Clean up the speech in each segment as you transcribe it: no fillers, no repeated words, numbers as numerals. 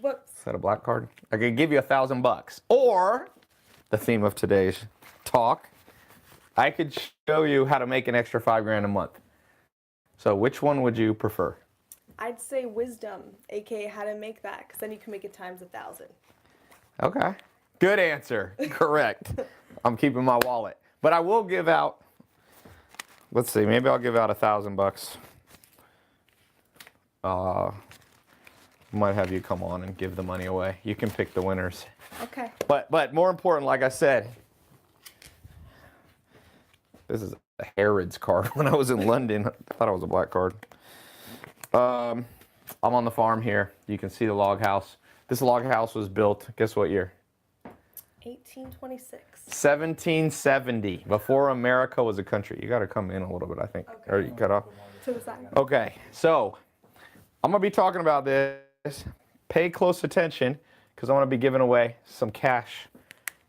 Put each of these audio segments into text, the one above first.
Whoops. Is that a black card? I could give you $1,000. Or, the theme of today's talk, I could show you how to make an extra $5,000 a month. So which one would you prefer? I'd say wisdom, aka how to make that, because then you can make it times 1,000. Okay. Good answer. Correct. I'm keeping my wallet. But I will give out, let's see, maybe I'll give out $1,000. Might have you come on and give the money away. You can pick the winners. Okay. But more important, like I said, this is a Harrods card. When I was in London, I thought it was a black card. I'm on the farm here. You can see the log house. This log house was built, guess what year? 1826. 1770, before America was a country. You got to come in a little bit, I think. Okay. Or you cut off. To the side. Okay, so I'm going to be talking about this. Pay close attention because I want to be giving away some cash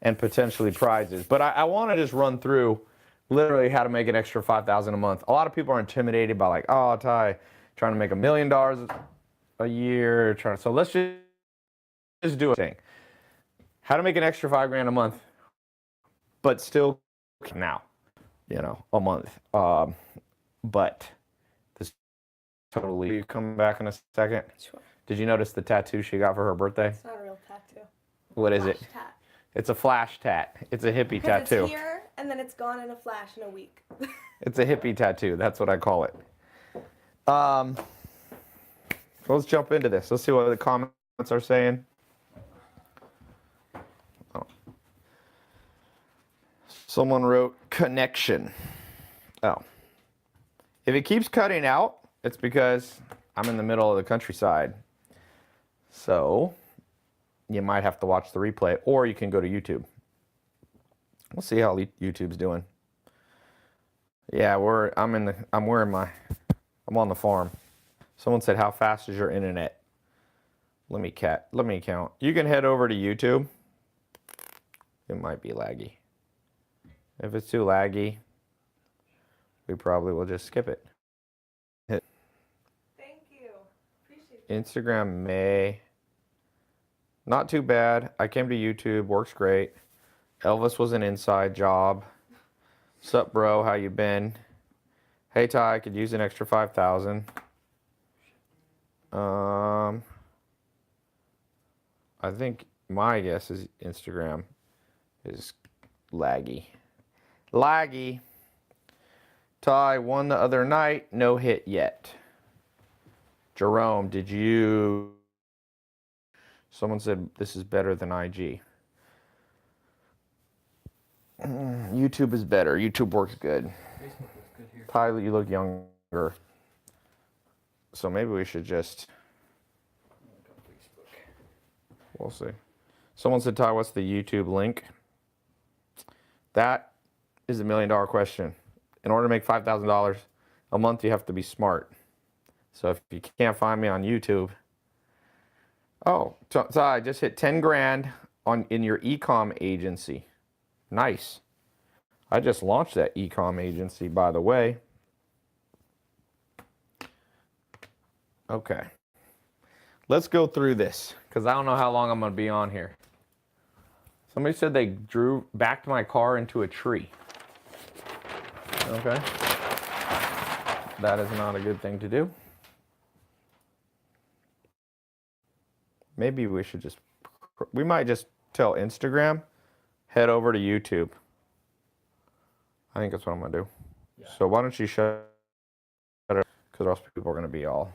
and potentially prizes. But I want to just run through literally how to make an extra $5,000 a month. A lot of people are intimidated by like, oh, Tai, trying to make $1 million a year. So let's just do a thing. How to make an extra $5,000 a month, but still now, a month. But this totally come back in a second. Sure. Did you notice the tattoo she got for her birthday? It's not a real tattoo. What is it? Tat. It's a flash tat. It's a hippie Because tattoo. it's here, and then it's gone in a flash in a week. It's a hippie tattoo. That's what I call it. Let's jump into this. Let's see what the comments are saying. Oh. Someone wrote connection. Oh. If it keeps cutting out, it's because I'm in the middle of the countryside. So you might have to watch the replay, or you can go to YouTube. We'll see how YouTube's doing. Yeah, I'm on the farm. Someone said, how fast is your internet? Let me count. You can head over to YouTube. It might be laggy. If it's too laggy, we probably will just skip it. Thank you. Appreciate it. Instagram may. Not too bad. I came to YouTube. Works great. Elvis was an inside job. Sup, bro? How you been? Hey, Tai, I could use an extra 5,000. I think my guess is Instagram is laggy. Laggy. Tai won the other night. No hit yet. Jerome, did you... Someone said this is better than IG. YouTube is better. YouTube works good. Facebook looks good here. Tai, you look younger. So maybe we should just... We'll see. Someone said, Tai, what's the YouTube link? That is $1 million question. In order to make $5,000 a month, you have to be smart. So if you can't find me on YouTube... Oh, Tai, just hit 10 grand in your e-com agency. Nice. I just launched that e-com agency, by the way. Okay. Let's go through this, because I don't know how long I'm going to be on here. Somebody said they backed my car into a tree. Okay. That is not a good thing to do. Maybe we might just tell Instagram, head over to YouTube. I think that's what I'm going to do. Yeah. So why don't you shut it up, because else people are going to be all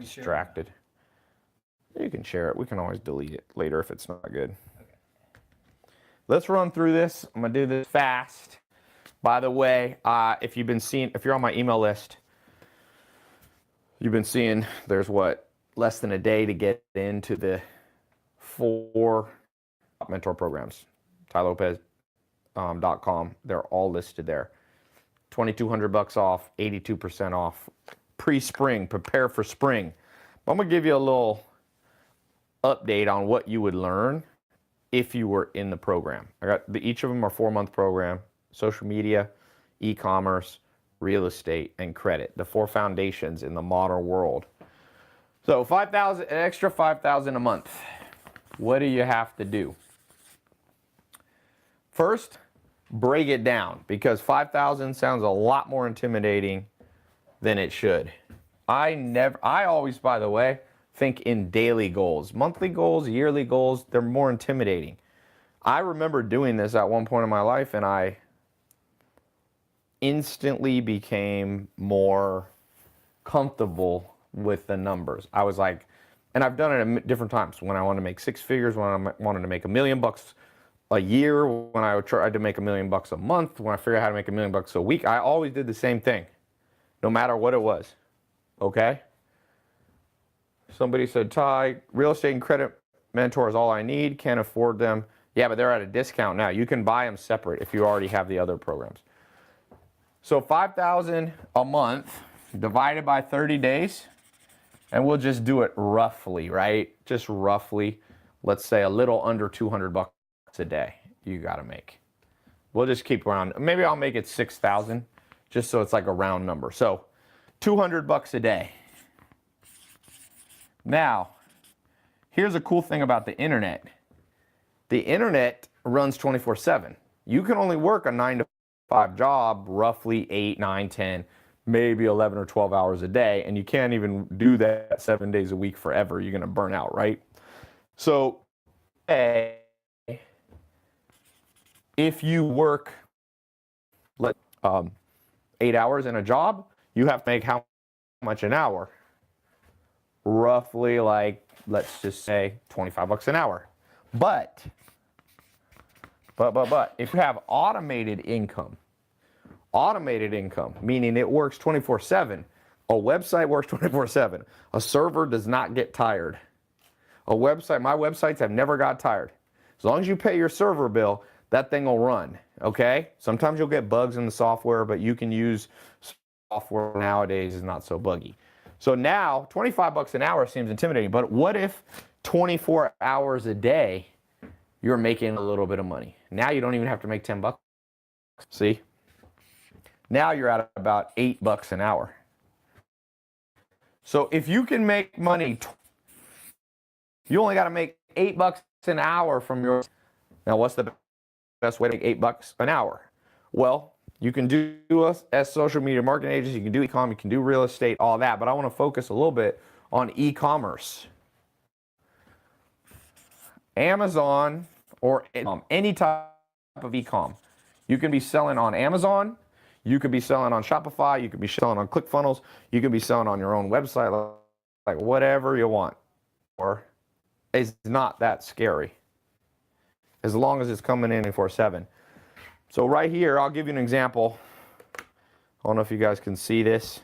distracted. You can share it. We can always delete it later if it's not good. Okay. Let's run through this. I'm going to do this fast. By the way, if you're on my email list, you've been seeing there's less than a day to get into the 4 mentor programs. Tai Lopez.com. They're all listed there. $2,200 off, 82% off. Pre-spring, prepare for spring. I'm going to give you a little update on what you would learn if you were in the program. Each of them are 4-month program. Social media, e-commerce, real estate, and credit. The 4 foundations in the modern world. So 5,000, an extra 5,000 a month. What do you have to do? First, break it down, because 5,000 sounds a lot more intimidating than it should. I always, by the way, think in daily goals. Monthly goals, yearly goals, they're more intimidating. I remember doing this at one point in my life, and I instantly became more comfortable with the numbers. I was like, and I've done it at different times. When I wanted to make 6 figures, when I wanted to make $1 million a year, when I tried to make $1 million a month, when I figured out how to make $1 million a week, I always did the same thing, no matter what it was. Okay? Somebody said, Tai, real estate and credit mentor is all I need. Can't afford them. Yeah, but they're at a discount now. You can buy them separate if you already have the other programs. So 5,000 a month divided by 30 days, and we'll just do it roughly, right? Just roughly. Let's say a little under 200 bucks a day you got to make. We'll just keep around. Maybe I'll make it 6,000 just so it's like a round number. So 200 bucks a day. Now, here's a cool thing about the internet. The internet runs 24/7. You can only work a 9 to 5 job, roughly 8, 9, 10, maybe 11 or 12 hours a day, and you can't even do that 7 days a week forever. You're going to burn out, right? So, if you work 8 hours in a job, you have to make how much an hour? Roughly, like, let's just say 25 bucks an hour. But if you have automated income, meaning it works 24/7, a website works 24/7, a server does not get tired. My websites have never got tired. As long as you pay your server bill, that thing will run, okay? Sometimes you'll get bugs in the software, but you can use software nowadays is not so buggy. So now, 25 bucks an hour seems intimidating, but what if 24 hours a day you're making a little bit of money? Now you don't even have to make 10 bucks. See? Now you're at about 8 bucks an hour. So if you can make money, you only got to make 8 bucks an hour from your. Now, what's the best way to make 8 bucks an hour? Well, you can do us as social media marketing agents, you can do e-com, you can do real estate, all that, but I want to focus a little bit on e-commerce. Amazon or any type of e-com. You can be selling on Amazon, you could be selling on Shopify, you could be selling on ClickFunnels, you could be selling on your own website, like whatever you want. Or it's not that scary as long as it's coming in 24/7. So right here, I'll give you an example. I don't know if you guys can see this.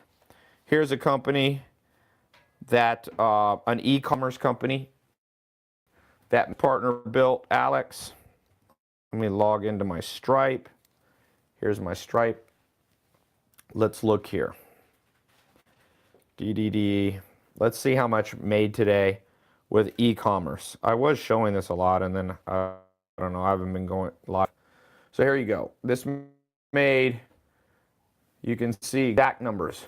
Here's a company that, an e-commerce company that partner built, Alex. Let me log into my Stripe. Here's my Stripe. Let's look here. DDD. Let's see how much made today with e-commerce. I was showing this a lot, and then I don't know, I haven't been going live. So here you go. This made, you can see exact numbers.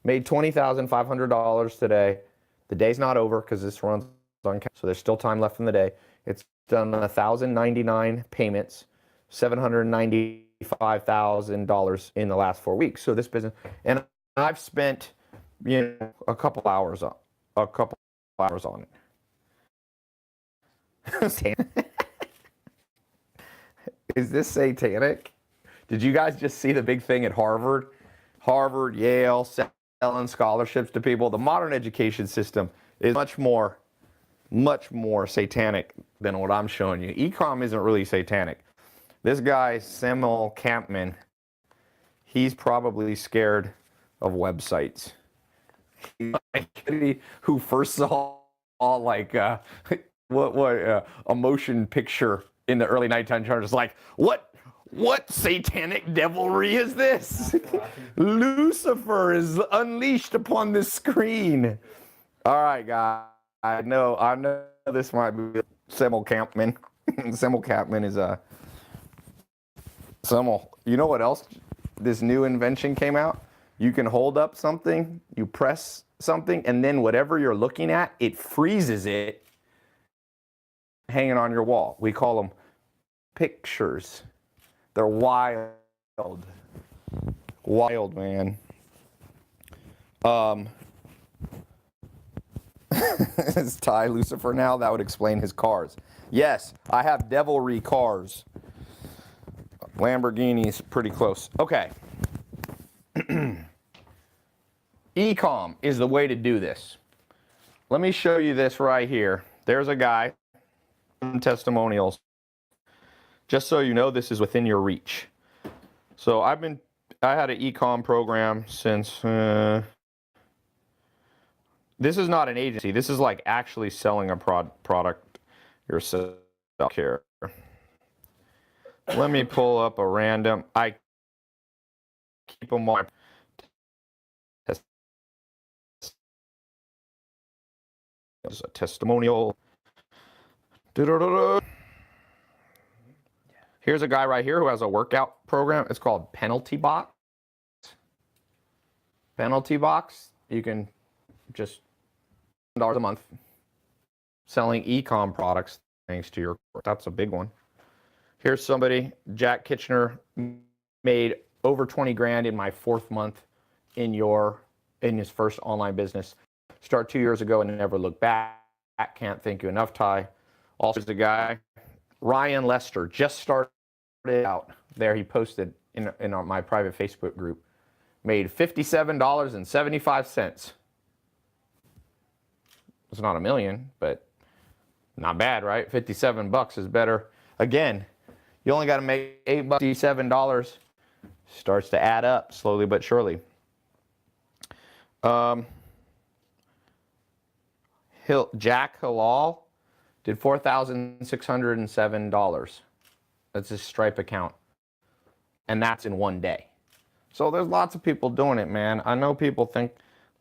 Made $20,500 today. The day's not over because this runs on, so there's still time left in the day. It's done 1,099 payments, $795,000 in the last 4 weeks. So this business, and I've spent, a couple hours on it. Is this satanic? Did you guys just see the big thing at Harvard? Harvard, Yale, selling scholarships to people. The modern education system is much more satanic than what I'm showing you. E-com isn't really satanic. This guy, Samuel Campman, he's probably scared of websites. Who first saw like a motion picture in the early 1900s, like, what satanic devilry is this? Lucifer is unleashed upon this screen. All right, guys. I know this might be Samuel Campman. Samuel Campman is Samuel. You know what else this new invention came out. You can hold up something, you press something, and then whatever you're looking at, it freezes it hanging on your wall. We call them pictures. They're wild. Wild, man. Is Tai Lucifer now? That would explain his cars. Yes, I have devilry cars. Lamborghinis, pretty close. Okay. E-com is the way to do this. Let me show you this right here. There's a guy, testimonials. Just so you know, this is within your reach. So I had an e-com program since, this is not an agency. This is like actually selling a product yourself here. Let me pull up a random, I keep them on. There's a testimonial. Here's a guy right here who has a workout program. It's called Penalty Box. Penalty Box. You can just $1 a month selling e-com products thanks to your. That's a big one. Here's somebody, Jack Kitchener, made over 20 grand in my 4th month in his first online business. Start 2 years ago and never look back. Can't thank you enough, Tai. Also, the guy, Ryan Lester, just started out there. He posted in my private Facebook group, made $57.75. It's not a million, but not bad, right? 57 bucks is better. Again, you only got to make $7. Starts to add up slowly but surely. Jack Halal did $4,607. That's his Stripe account. And that's in one day. So there's lots of people doing it, man. I know people think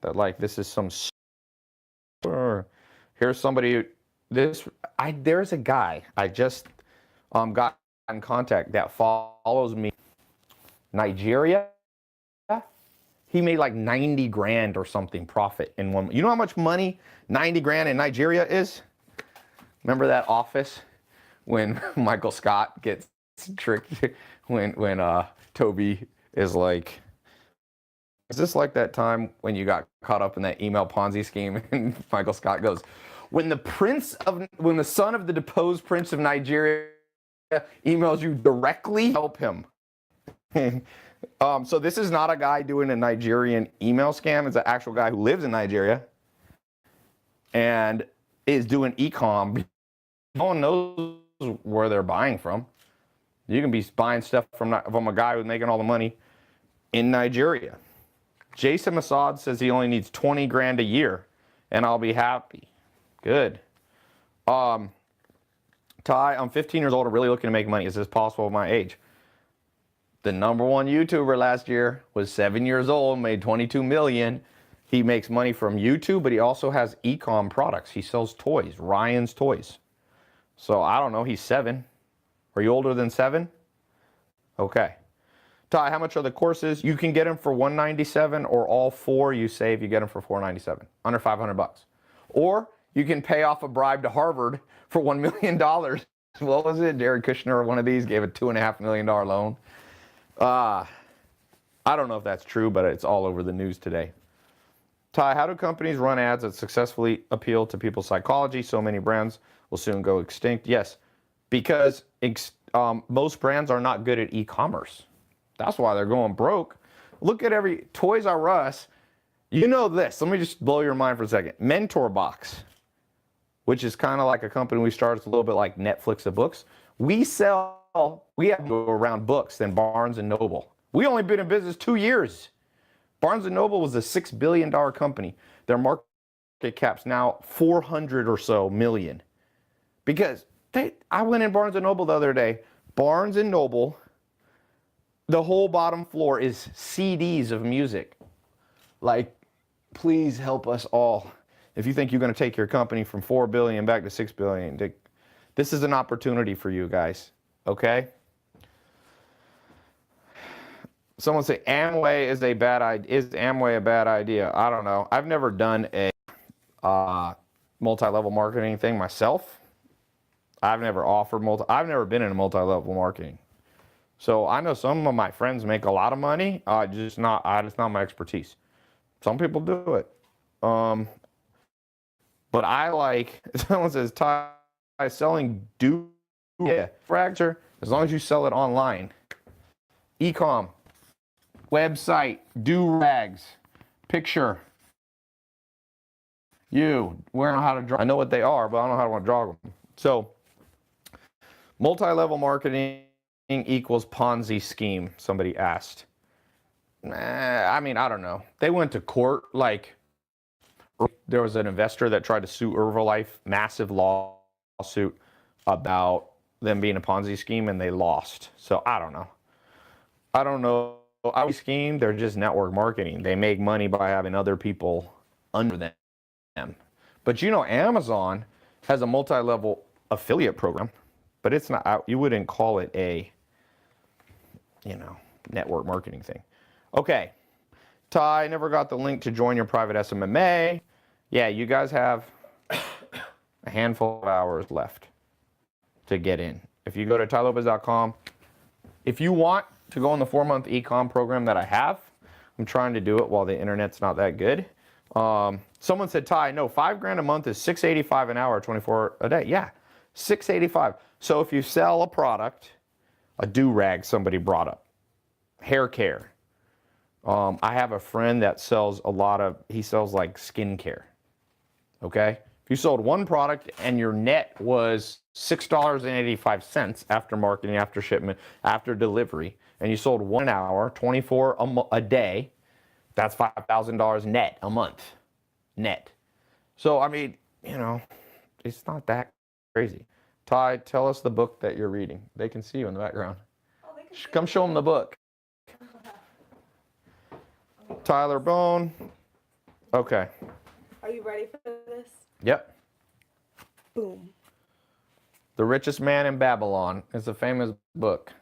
that like this is some. Here's somebody. There's a guy I just got in contact that follows me. Nigeria. He made like 90 grand or something profit in one. You know how much money 90 grand in Nigeria is? Remember that Office when Michael Scott gets tricked when Toby is like, is this like that time when you got caught up in that email Ponzi scheme? And Michael Scott goes, when the son of the deposed prince of Nigeria emails you directly, help him. So this is not a guy doing a Nigerian email scam. It's an actual guy who lives in Nigeria and is doing e-com. No one knows where they're buying from. You can be buying stuff from a guy who's making all the money in Nigeria. Jason Assad says he only needs 20 grand a year and I'll be happy. Good. Tai, I'm 15 years old and really looking to make money. Is this possible at my age? The #1 YouTuber last year was 7 years old, made 22 million. He makes money from YouTube, but he also has e-com products. He sells toys, Ryan's Toys. So I don't know, he's 7. Are you older than 7? Okay. Tai, how much are the courses? You can get them for $197 or all 4 you save, you get them for $497, under $500. Or you can pay off a bribe to Harvard for $1 million. What was it? Jared Kushner or one of these gave a $2.5 million loan. I don't know if that's true, but it's all over the news today. Tai, how do companies run ads that successfully appeal to people's psychology? So many brands will soon go extinct. Yes, because most brands are not good at e-commerce. That's why they're going broke. Look at Toys R Us. You know this. Let me just blow your mind for a second. Mentor Box, which is kind of like a company we started. It's a little bit like Netflix of books. We have more around books than Barnes & Noble. We only been in business 2 years. Barnes & Noble was a $6 billion company. Their market cap's now 400 or so million. Because I went in Barnes & Noble the other day. Barnes & Noble, the whole bottom floor is CDs of music. Like, please help us all. If you think you're going to take your company from 4 billion back to 6 billion, this is an opportunity for you guys. Okay? Someone say Amway is a bad idea. Is Amway a bad idea? I don't know. I've never done a multi-level marketing thing myself. I've never I've never been in a multi-level marketing. So I know some of my friends make a lot of money. It's not my expertise. Some people do it. But I like, someone says, Tai, selling fracture, as long as you sell it online. E-com, website, do-rags, picture. We don't know how to draw. I know what they are, but I don't know how to draw them. So, multi-level marketing equals Ponzi scheme, somebody asked. I mean, I don't know. They went to court, like, there was an investor that tried to sue Herbalife, massive lawsuit about them being a Ponzi scheme, and they lost. So, I don't know. Scheme, they're just network marketing. They make money by having other people under them. But you know, Amazon has a multi-level affiliate program, but it's not, you wouldn't call it a, network marketing thing. Okay. Tai, never got the link to join your private SMMA. Yeah, you guys have a handful of hours left to get in. If you go to tailopez.com, if you want to go on the 4-month e-com program that I have, I'm trying to do it while the internet's not that good. Someone said, Tai, no, $5,000 a month is $685 an hour, 24 a day. Yeah, $685. So if you sell a product, a do-rag somebody brought up, hair care. I have a friend that sells he sells like skincare. Okay? If you sold one product and your net was $6.85 after marketing, after shipment, after delivery, and you sold 1 hour, 24 a day, that's $5,000 net a month. Net. So, I mean, it's not that crazy. Tai, tell us the book that you're reading. They can see you in the background. Oh, come show them the book. Tyler Bone. Okay. Are you ready for this? Yep. Boom. The Richest Man in Babylon is a famous book.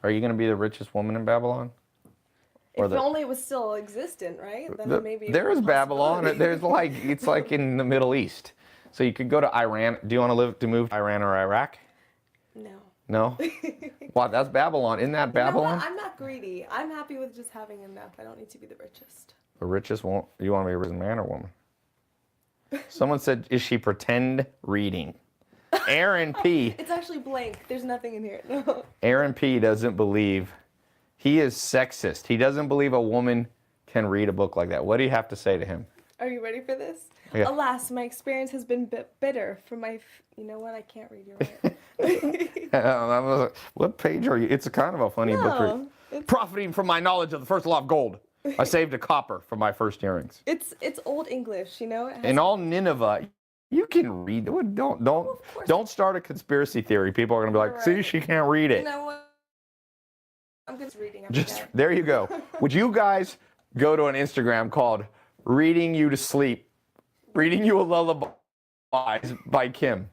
Are you going to be the richest woman in Babylon? If only it was still existent, right? Then maybe there is Babylon. It's like in the Middle East. So you could go to Iran. Do you want to move to Iran or Iraq? No. No? Wow, that's Babylon. Isn't that Babylon? I'm not greedy. I'm happy with just having enough. I don't need to be the richest. The richest won't. You want to be a rich man or woman? Someone said, is she pretend reading? Aaron P. It's actually blank. There's nothing in here. No. Aaron P. doesn't believe. He is sexist. He doesn't believe a woman can read a book like that. What do you have to say to him? Are you ready for this? Yeah. Alas, my experience has been bitter for my... You know what? I can't read your right. What page are you? It's a kind of a funny book. Profiting from my knowledge of the first law of gold. I saved a copper for my first earrings. It's Old English, In all Nineveh, you can read. Don't start a conspiracy theory. People are going to be like, see, she can't read it. You know what? I'm just reading. There you go. Would you guys go to an Instagram called Reading You to Sleep? Reading You a Lullaby by Kim.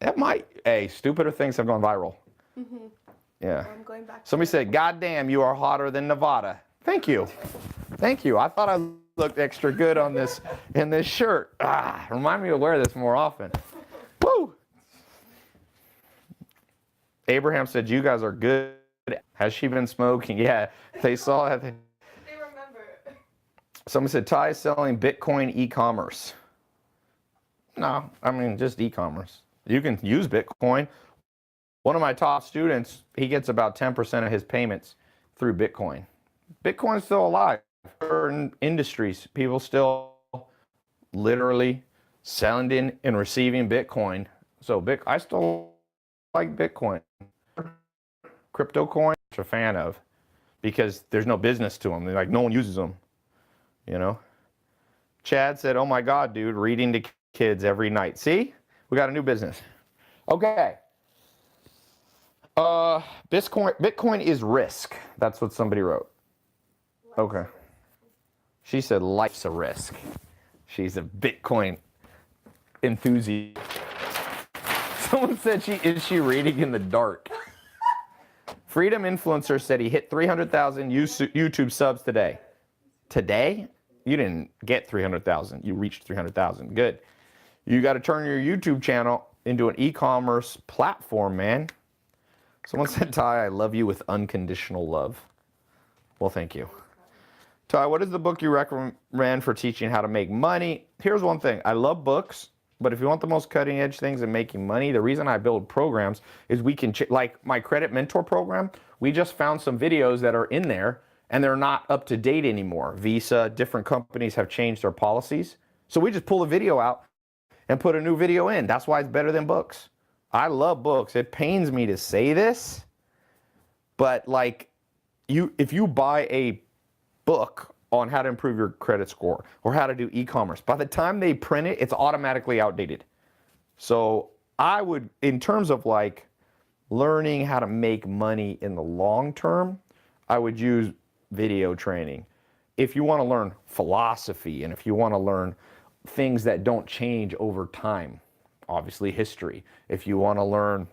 That might, stupider things have gone viral. Mm-hmm. Yeah. I'm going back. Somebody said, God damn, you are hotter than Nevada. Thank you. Thank you. I thought I looked extra good on this in this shirt. Remind me to wear this more often. Woo! Abraham said, you guys are good. Has she been smoking? Yeah, they saw it. They remember. Someone said, Tai is selling Bitcoin e-commerce. No, I mean, just e-commerce. You can use Bitcoin. One of my top students, he gets about 10% of his payments through Bitcoin. Bitcoin's still alive. Certain industries, people still literally sending and receiving Bitcoin. So I still like Bitcoin. Crypto coin, I'm a fan of, because there's no business to them. No one uses them, Chad said, oh my God, dude, reading to kids every night. See, we got a new business. Okay. Bitcoin is risk. That's what somebody wrote. Okay. She said life's a risk. She's a Bitcoin enthusiast. Someone said is she reading in the dark? Freedom Influencer said he hit 300,000 YouTube subs today. Today? You didn't get 300,000. You reached 300,000. Good. You got to turn your YouTube channel into an e-commerce platform, man. Someone said, Tai, I love you with unconditional love. Well, thank you. Tai, what is the book you recommend for teaching how to make money? Here's one thing. I love books, but if you want the most cutting edge things and making money, the reason I build programs is we can, like my credit mentor program, we just found some videos that are in there and they're not up to date anymore. Visa, different companies have changed their policies. So we just pull a video out and put a new video in. That's why it's better than books. I love books. It pains me to say this, but like if you buy a book on how to improve your credit score or how to do e-commerce, by the time they print it, it's automatically outdated. So I would, in terms of like learning how to make money in the long term, I would use video training. If you want to learn philosophy and if you want to learn things that don't change over time, obviously history. If you want to learn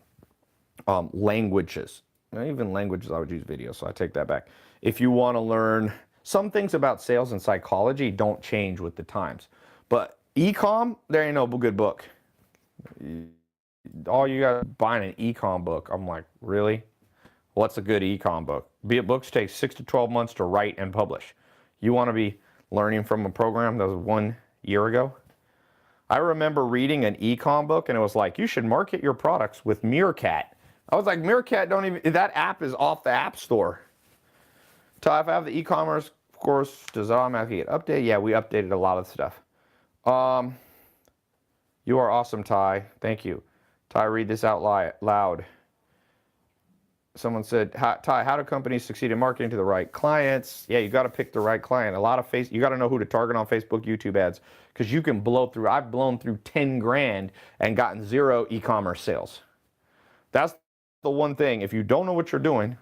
languages, even languages, I would use video, so I take that back. If you want to learn some things about sales and psychology, don't change with the times. But e-com, there ain't no good book. All you got buying an e-com book, I'm like, really? What's a good e-com book? Books take 6 to 12 months to write and publish. You want to be learning from a program that was 1 year ago? I remember reading an e-com book and it was like, you should market your products with Meerkat. I was like, Meerkat that app is off the app store. Tai, if I have the e-commerce course, does it automatically get updated? Yeah, we updated a lot of stuff. You are awesome, Tai. Thank you. Tai, read this out loud. Someone said, Tai, how do companies succeed in marketing to the right clients? Yeah, you got to pick the right client. You got to know who to target on Facebook, YouTube ads, because you can blow through. I've blown through 10 grand and gotten 0 e-commerce sales. That's the one thing. If you don't know what you're doing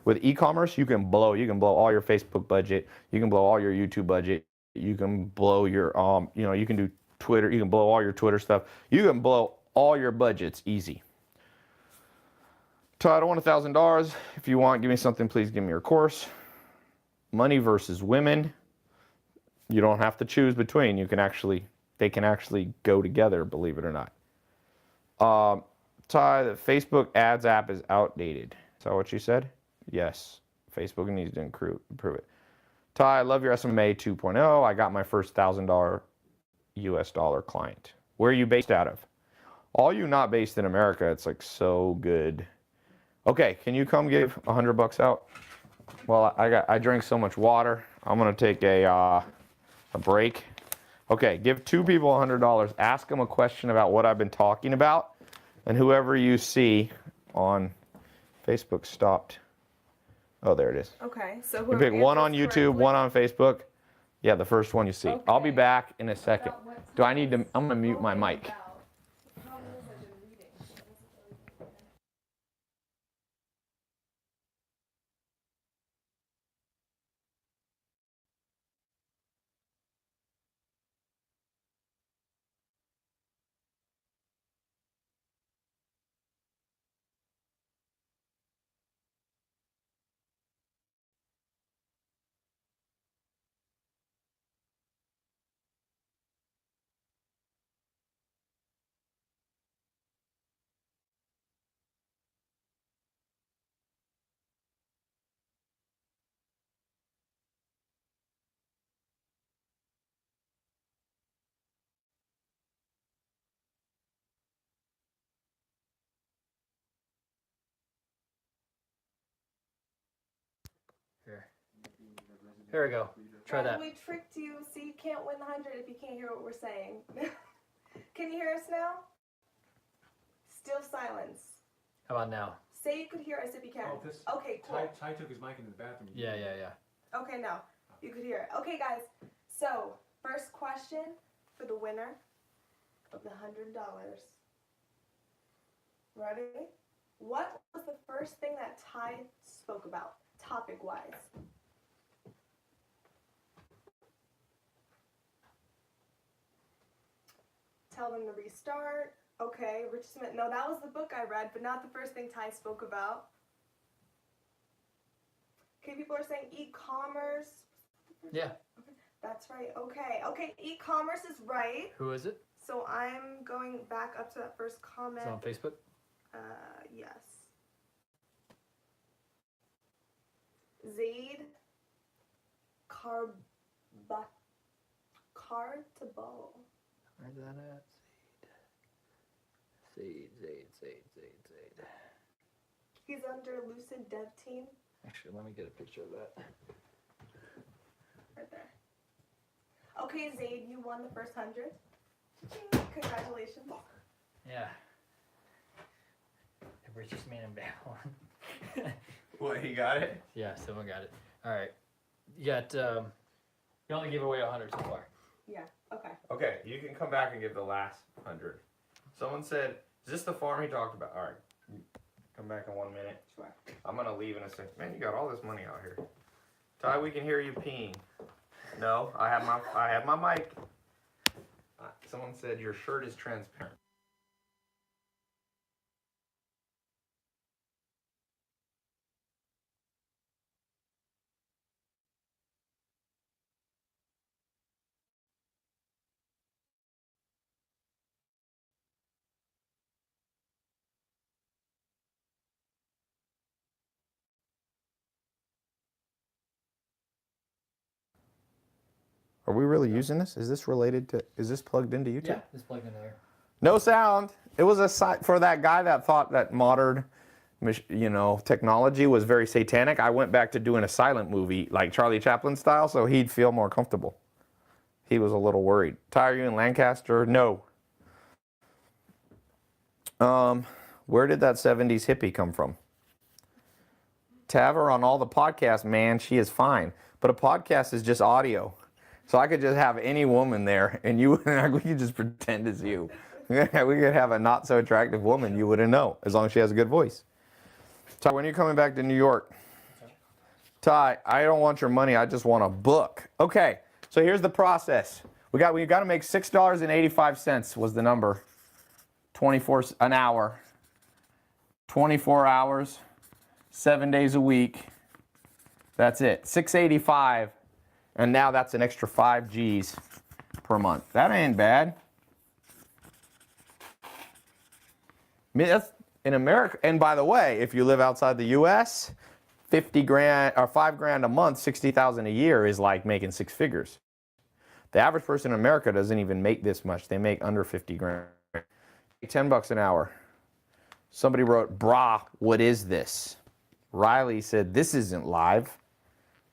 with e-commerce, you can blow all your Facebook budget. You can blow all your YouTube budget. You can blow your, you can do Twitter. You can blow all your Twitter stuff. You can blow all your budgets easy. Tai, I don't want $1,000. If you want, give me something, please give me your course. Money versus women. You don't have to choose between. They can actually go together, believe it or not. Tai, the Facebook ads app is outdated. Is that what you said? Yes. Facebook needs to improve it. Tai, I love your SMA 2.0. I got my first $1,000 US dollar client. Where are you based out of? All you not based in America, it's like so good. Okay, can you come give $100 out? Well, I drank so much water. I'm gonna take a break. Okay, give 2 people $100. Ask them a question about what I've been talking about, and whoever you see on Facebook stopped. Oh, there it is. Okay, so you pick one on YouTube, one on Facebook. Yeah, the first one you see. Okay. I'll be back in a second. Do I need to? I'm gonna mute my mic. Here we go. Try that. We tricked you, so you can't win 100 if you can't hear what we're saying. Can you hear us now? Still silence. How about now? Say you could hear us if you can. Oh, okay, cool. Tai took his mic into the bathroom. Yeah. Okay, now you could hear it. Okay, guys. So, first question for the winner of the $100. Ready? What was the first thing that Tai spoke about, topic-wise? Tell them to restart. Okay, Rich Smith. No, that was the book I read, but not the first thing Tai spoke about. Okay, people are saying e-commerce. Yeah. That's right. Okay. Okay, e-commerce is right. Who is it? So I'm going back up to that first comment. Is it on Facebook? Yes. Zaid Cartabo. Where's that at? Zaid. He's under Lucid Dev Team. Actually, let me get a picture of that. Right there. Okay, Zaid, you won the first 100. Congratulations. Yeah. The richest man in Babylon. What, he got it? Yeah, someone got it. All right. You got, you only gave away 100 so far. Yeah, okay. Okay, you can come back and give the last 100. Someone said, is this the farm he talked about? All right, come back in 1 minute. Sure. I'm gonna leave in a second. Man, you got all this money out here. Ty, we can hear you peeing. No, I have my mic. Someone said your shirt is transparent. Are we really using this? Is this related to, is this plugged into YouTube? Yeah, it's plugged in there. No sound. It was a site for that guy that thought that modern, technology was very satanic. I went back to doing a silent movie, like Charlie Chaplin style, so he'd feel more comfortable. He was a little worried. Ty, are you in Lancaster? No. Where did that 70s hippie come from? Have her on all the podcasts, man. She is fine. But a podcast is just audio. So I could just have any woman there, and we could just pretend it's you. We could have a not so attractive woman. You wouldn't know, as long as she has a good voice. Ty, when are you coming back to New York? Ty, I don't want your money. I just want a book. Okay, so here's the process. We got to make $6.85 was the number. 24 an hour. 24 hours, 7 days a week. That's it. $6.85. And now that's an extra 5 G's per month. That ain't bad. I mean, that's in America. And by the way, if you live outside the U.S., 50 grand or 5 grand a month, 60,000 a year is like making 6 figures. The average person in America doesn't even make this much. They make under 50 grand. $10 an hour. Somebody wrote, brah, what is this? Riley said, this isn't live.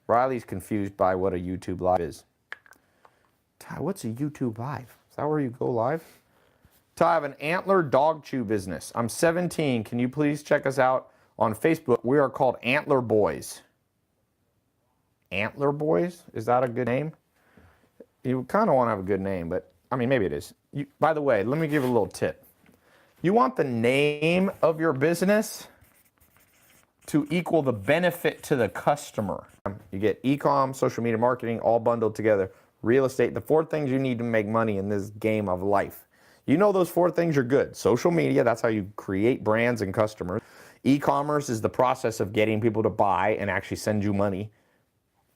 Riley's confused by what a YouTube live is. Ty, what's a YouTube live? Is that where you go live? Ty, I have an antler dog chew business. I'm 17. Can you please check us out on Facebook? We are called Antler Boys. Antler Boys? Is that a good name? You kind of want to have a good name, but I mean, maybe it is. By the way, let me give you a little tip. You want the name of your business to equal the benefit to the customer. You get e-com, social media marketing, all bundled together. Real estate, the 4 things you need to make money in this game of life. You know those 4 things are good. Social media, that's how you create brands and customers. E-commerce is the process of getting people to buy and actually send you money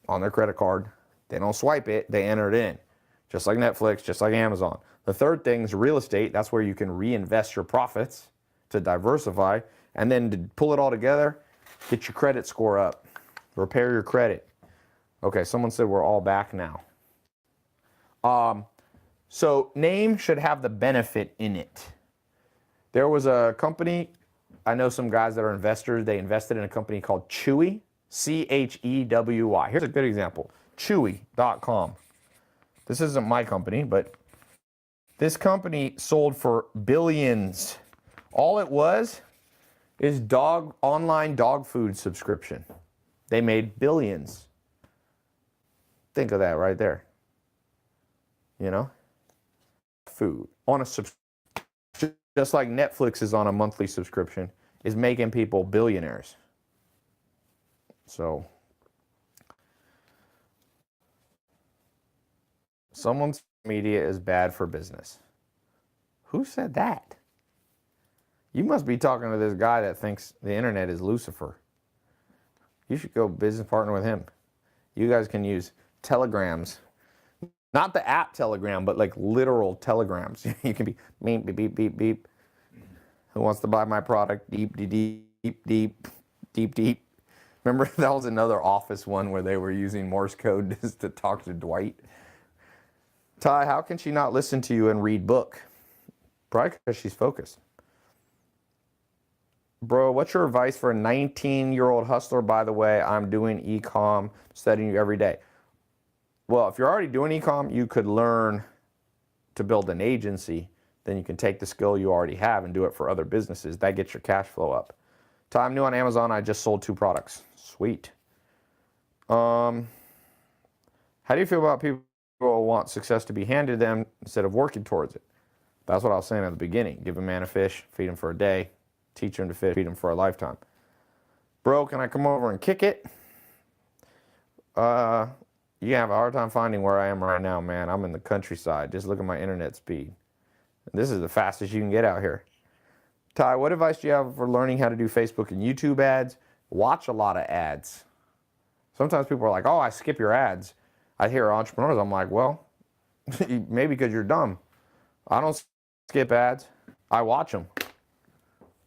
on their credit card. They don't swipe it, they enter it in. Just like Netflix, just like Amazon. The 3rd thing is real estate. That's where you can reinvest your profits to diversify. And then to pull it all together, get your credit score up. Repair your credit. Okay, someone said we're all back now. So name should have the benefit in it. There was a company, I know some guys that are investors, they invested in a company called Chewy, C-H-E-W-Y. Here's a good example, Chewy.com. This isn't my company, but this company sold for billions. All it was is online dog food subscription. They made billions. Think of that right there. You know? Food. On a subscription, just like Netflix is on a monthly subscription, is making people billionaires. So, someone's media is bad for business. Who said that? You must be talking to this guy that thinks the internet is Lucifer. You should go business partner with him. You guys can use telegrams. Not the app Telegram, but like literal telegrams. You can be beep, beep, beep, beep, beep. Who wants to buy my product? Deep, deep, deep, deep, deep, deep. Remember, that was another Office one where they were using Morse code just to talk to Dwight. Tai, how can she not listen to you and read book? Probably because she's focused. Bro, what's your advice for a 19-year-old hustler? By the way, I'm doing e-com, studying you every day. Well, if you're already doing e-com, you could learn to build an agency. Then you can take the skill you already have and do it for other businesses. That gets your cash flow up. I'm new on Amazon. I just sold 2 products. Sweet. How do you feel about people who want success to be handed to them instead of working towards it? That's what I was saying at the beginning. Give a man a fish, feed him for a day, teach him to fish, feed him for a lifetime. Bro, can I come over and kick it? You have a hard time finding where I am right now, man. I'm in the countryside. Just look at my internet speed. This is the fastest you can get out here. Tai, what advice do you have for learning how to do Facebook and YouTube ads? Watch a lot of ads. Sometimes people are like, oh, I skip your ads. I hear entrepreneurs, I'm like, well, maybe because you're dumb. I don't skip ads. I watch them.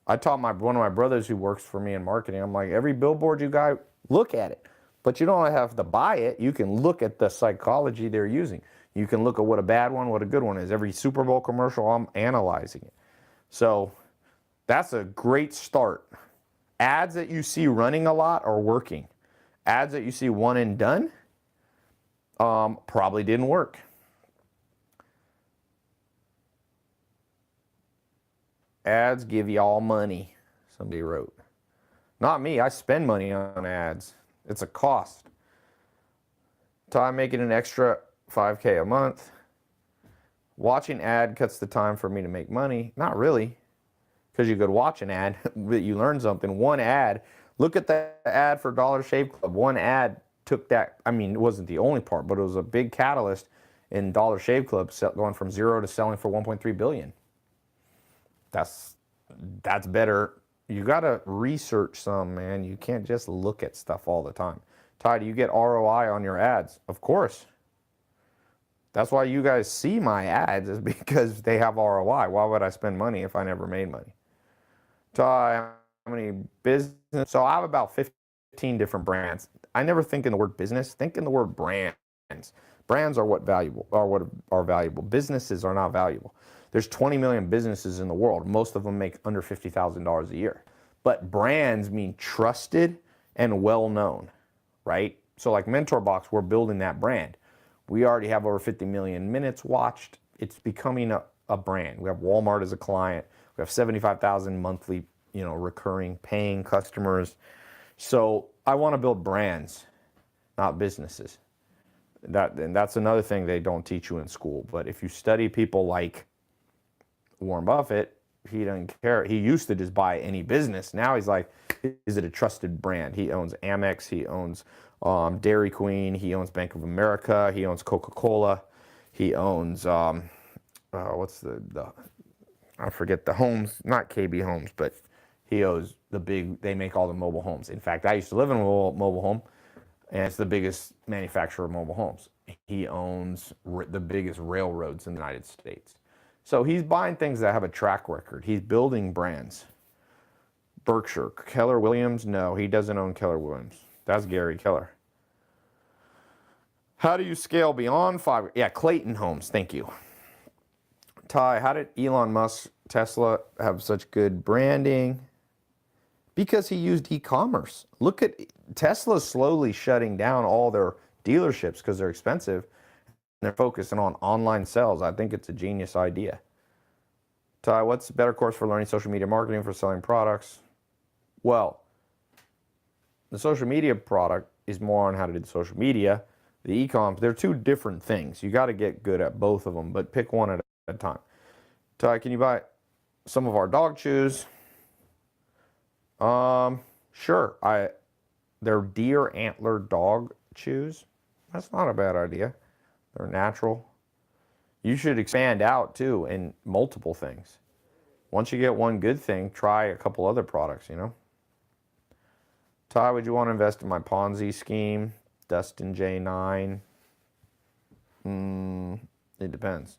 I taught one of my brothers who works for me in marketing, I'm like, every billboard you got, look at it. But you don't have to buy it. You can look at the psychology they're using. You can look at what a bad one, what a good one is. Every Super Bowl commercial, I'm analyzing it. So that's a great start. Ads that you see running a lot are working. Ads that you see one and done probably didn't work. Ads give y'all money, somebody wrote. Not me, I spend money on ads. It's a cost. I'm making an extra $5K a month. Watching ad cuts the time for me to make money. Not really, because you could watch an ad, but you learn something. One ad, look at the ad for Dollar Shave Club. One ad took that, I mean, it wasn't the only part, but it was a big catalyst in Dollar Shave Club going from 0 to selling for $1.3 billion. That's better. You got to research some, man. You can't just look at stuff all the time. Tai, do you get ROI on your ads? Of course. That's why you guys see my ads, is because they have ROI. Why would I spend money if I never made money? Tai, how many business? So I have about 15 different brands. I never think in the word business. Think in the word brands. Brands are what are valuable. Businesses are not valuable. There's 20 million businesses in the world. Most of them make under $50,000 a year. But brands mean trusted and well-known, right? So like MentorBox, we're building that brand. We already have over 50 million minutes watched. It's becoming a brand. We have Walmart as a client. We have 75,000 monthly, recurring paying customers. So I want to build brands, not businesses. And that's another thing they don't teach you in school. But if you study people like Warren Buffett, he doesn't care. He used to just buy any business. Now he's like, is it a trusted brand? He owns Amex. He owns Dairy Queen. He owns Bank of America. He owns Coca-Cola. He owns, what's I forget the homes, not KB Homes, but he owns they make all the mobile homes. In fact, I used to live in a mobile home, and it's the biggest manufacturer of mobile homes. He owns the biggest railroads in the United States. So he's buying things that have a track record. He's building brands. Berkshire. Keller Williams? No, he doesn't own Keller Williams. That's Gary Keller. How do you scale beyond 5? Yeah, Clayton Homes. Thank you. Tai, how did Elon Musk, Tesla, have such good branding? Because he used e-commerce. Look at Tesla slowly shutting down all their dealerships because they're expensive. They're focusing on online sales. I think it's a genius idea. Tai, what's a better course for learning social media marketing for selling products? Well, the social media product is more on how to do the social media. The e-com, they're two different things. You got to get good at both of them, but pick one at a time. Tai, can you buy some of our dog chews? Sure. They're deer antler dog chews. That's not a bad idea. They're natural. You should expand out too in multiple things. Once you get one good thing, try a couple other products, Ty, would you want to invest in my Ponzi scheme? Dustin J9. It depends.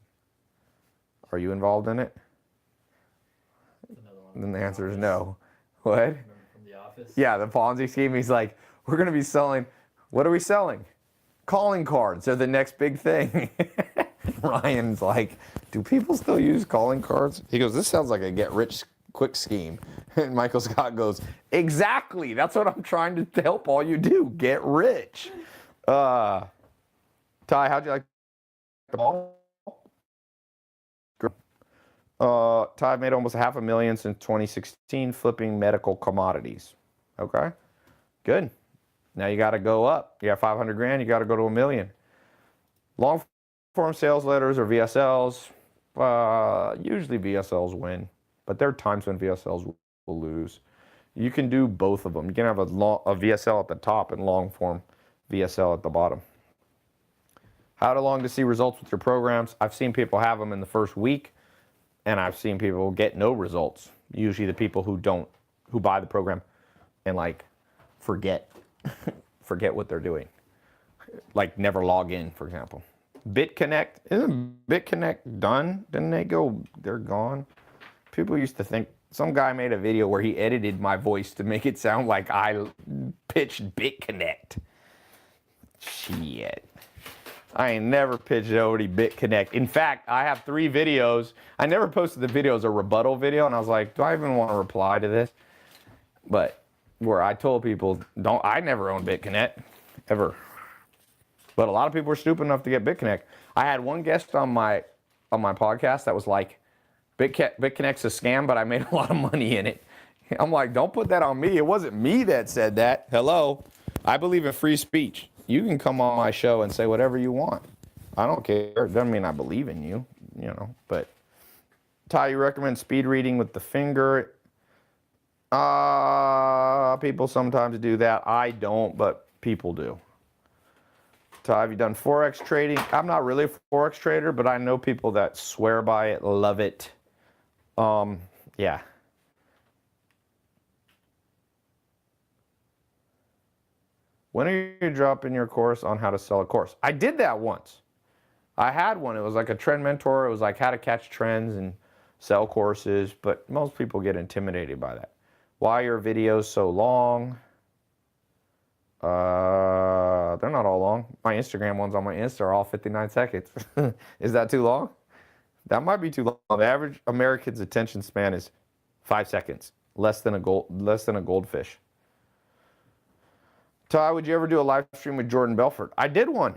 Are you involved in it? Another one. Then the answer is no. What? Remember from The Office? Yeah, the Ponzi scheme. He's like, we're going to be selling. What are we selling? Calling cards. They're the next big thing. Ryan's like, do people still use calling cards? He goes, this sounds like a get rich quick scheme. And Michael Scott goes, exactly. That's what I'm trying to help all you do. Get rich. Ty, how'd you like the ball? Ty made almost $500,000 since 2016 flipping medical commodities. Okay, good. Now you got to go up. You got 500 grand. You got to go to $1 million. Long form sales letters or VSLs. Usually VSLs win, but there are times when VSLs will lose. You can do both of them. You can have a VSL at the top and long form VSL at the bottom. How long to see results with your programs? I've seen people have them in the first week, and I've seen people get no results. Usually the people who buy the program and like forget what they're doing. Like never log in, for example. BitConnect, isn't BitConnect done? Didn't they go, they're gone? People used to think, some guy made a video where he edited my voice to make it sound like I pitched BitConnect. Shit. I ain't never pitched nobody BitConnect. In fact, I have 3 videos. I never posted the video as a rebuttal video, and I was like, do I even want to reply to this? But where I told people, I never owned BitConnect, ever. But a lot of people were stupid enough to get BitConnect. I had one guest on my podcast that was like, BitConnect's a scam, but I made a lot of money in it. I'm like, don't put that on me. It wasn't me that said that. Hello. I believe in free speech. You can come on my show and say whatever you want. I don't care. It doesn't mean I believe in you, But Ty, you recommend speed reading with the finger? People sometimes do that. I don't, but people do. Ty, have you done Forex trading? I'm not really a Forex trader, but I know people that swear by it, love it. Yeah. When are you dropping your course on how to sell a course? I did that once. I had one. It was like a trend mentor. It was like how to catch trends and sell courses, but most people get intimidated by that. Why are your videos so long? They're not all long. My Instagram ones on my Insta are all 59 seconds. Is that too long? That might be too long. The average American's attention span is 5 seconds, less than a goldfish. Ty, would you ever do a live stream with Jordan Belfort? I did one.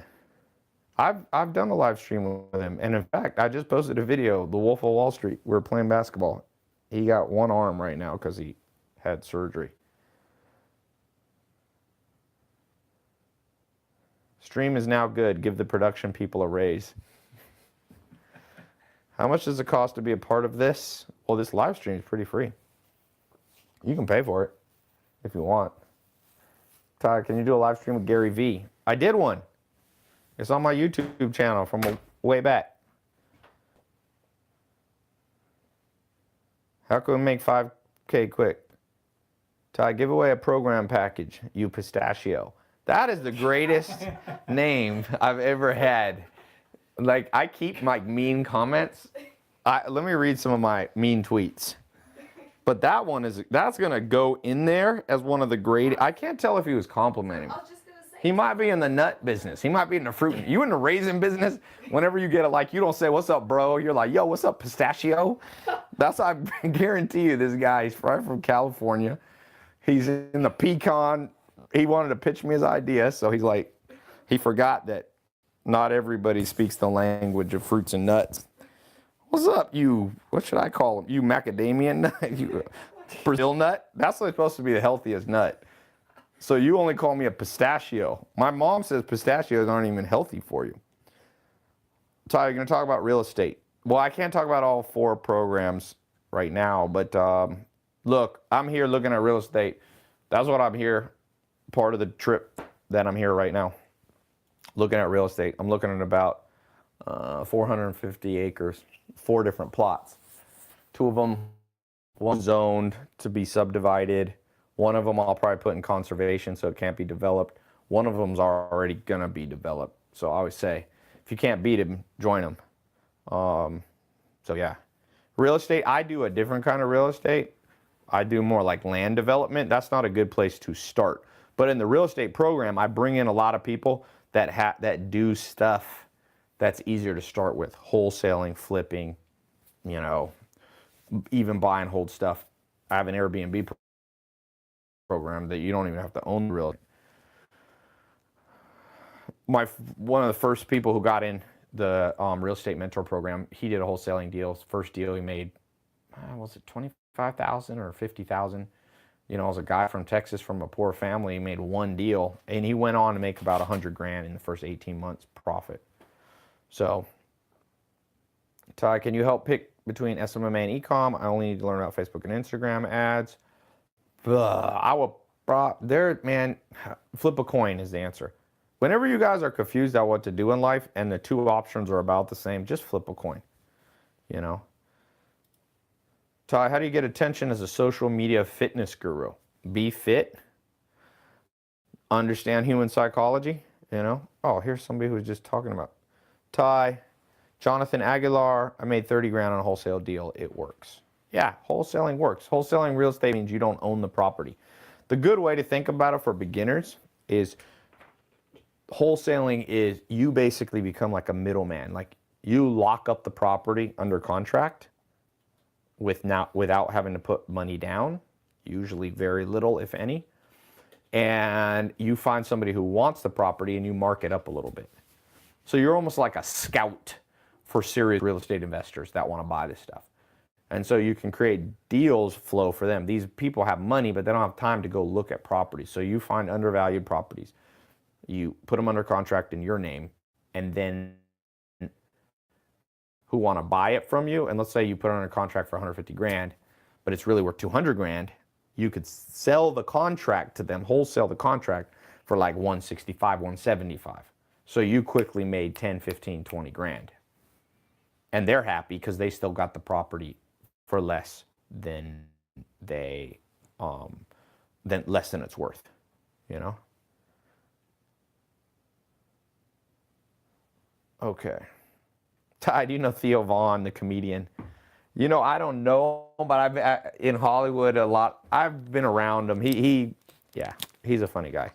I've done a live stream with him, and in fact, I just posted a video. The Wolf of Wall Street. We were playing basketball. He got one arm right now because he had surgery. Stream is now good. Give the production people a raise. How much does it cost to be a part of this? Well, this live stream is pretty free. You can pay for it if you want. Ty, can you do a live stream with Gary Vee? I did one. It's on my YouTube channel from way back. How can we make 5K quick? Ty, give away a program package, you pistachio. That is the greatest name I've ever had. Like, I keep my mean comments. Let me read some of my mean tweets. But that's going to go in there as one of the great. I can't tell if he was complimenting me. I was just gonna say. He might be in the nut business. He might be in the fruit. You in the raisin business? Whenever you get it, like, you don't say, what's up, bro? You're like, yo, what's up, pistachio? That's, I guarantee you, this guy, he's right from California. He's in the pecan. He wanted to pitch me his idea, so he's like, he forgot that not everybody speaks the language of fruits and nuts. What's up, you, what should I call him? You macadamia nut? You Brazil nut? That's supposed to be the healthiest nut. So you only call me a pistachio. My mom says pistachios aren't even healthy for you. Ty, you're going to talk about real estate. Well, I can't talk about all 4 programs right now, but look, I'm here looking at real estate. That's what I'm here, part of the trip that I'm here right now, looking at real estate. I'm looking at about 450 acres, 4 different plots. 2 of them, one zoned to be subdivided. One of them I'll probably put in conservation so it can't be developed. One of them's already going to be developed. So I always say, if you can't beat them, join them. So yeah. Real estate, I do a different kind of real estate. I do more like land development. That's not a good place to start. But in the real estate program, I bring in a lot of people that do stuff that's easier to start with. Wholesaling, flipping, you know, even buy and hold stuff. I have an Airbnb program that you don't even have to own the real estate. One of the first people who got in the real estate mentor program, he did a wholesaling deal. First deal he made, was it 25,000 or 50,000? You know, as a guy from Texas from a poor family, he made one deal, and he went on to make about 100 grand in the first 18 months profit. So, Ty, can you help pick between SMMA and e-com? I only need to learn about Facebook and Instagram ads. I will, man, flip a coin is the answer. Whenever you guys are confused about what to do in life and the two options are about the same, just flip a coin, you know. Ty, how do you get attention as a social media fitness guru? Be fit, understand human psychology, you know. Oh, here's somebody who's just talking about. Ty, Jonathan Aguilar, I made 30 grand on a wholesale deal. It works. Yeah, wholesaling works. Wholesaling real estate means you don't own the property. The good way to think about it for beginners is wholesaling is you basically become like a middleman. Like you lock up the property under contract without having to put money down, usually very little, if any. And you find somebody who wants the property and you mark it up a little bit. So you're almost like a scout for serious real estate investors that want to buy this stuff. And so you can create deals flow for them. These people have money, but they don't have time to go look at properties. So you find undervalued properties. You put them under contract in your name, and then who want to buy it from you. And let's say you put it under contract for 150 grand, but it's really worth 200 grand. You could sell the contract to them, wholesale the contract for like 165, 175. So you quickly made 10, 15, 20 grand. And they're happy because they still got the property for less than less than it's worth, you know? Okay. Ty, do you know Theo Vaughn, the comedian? You know, I don't know, but I've in Hollywood a lot. I've been around him. Yeah, he's a funny guy.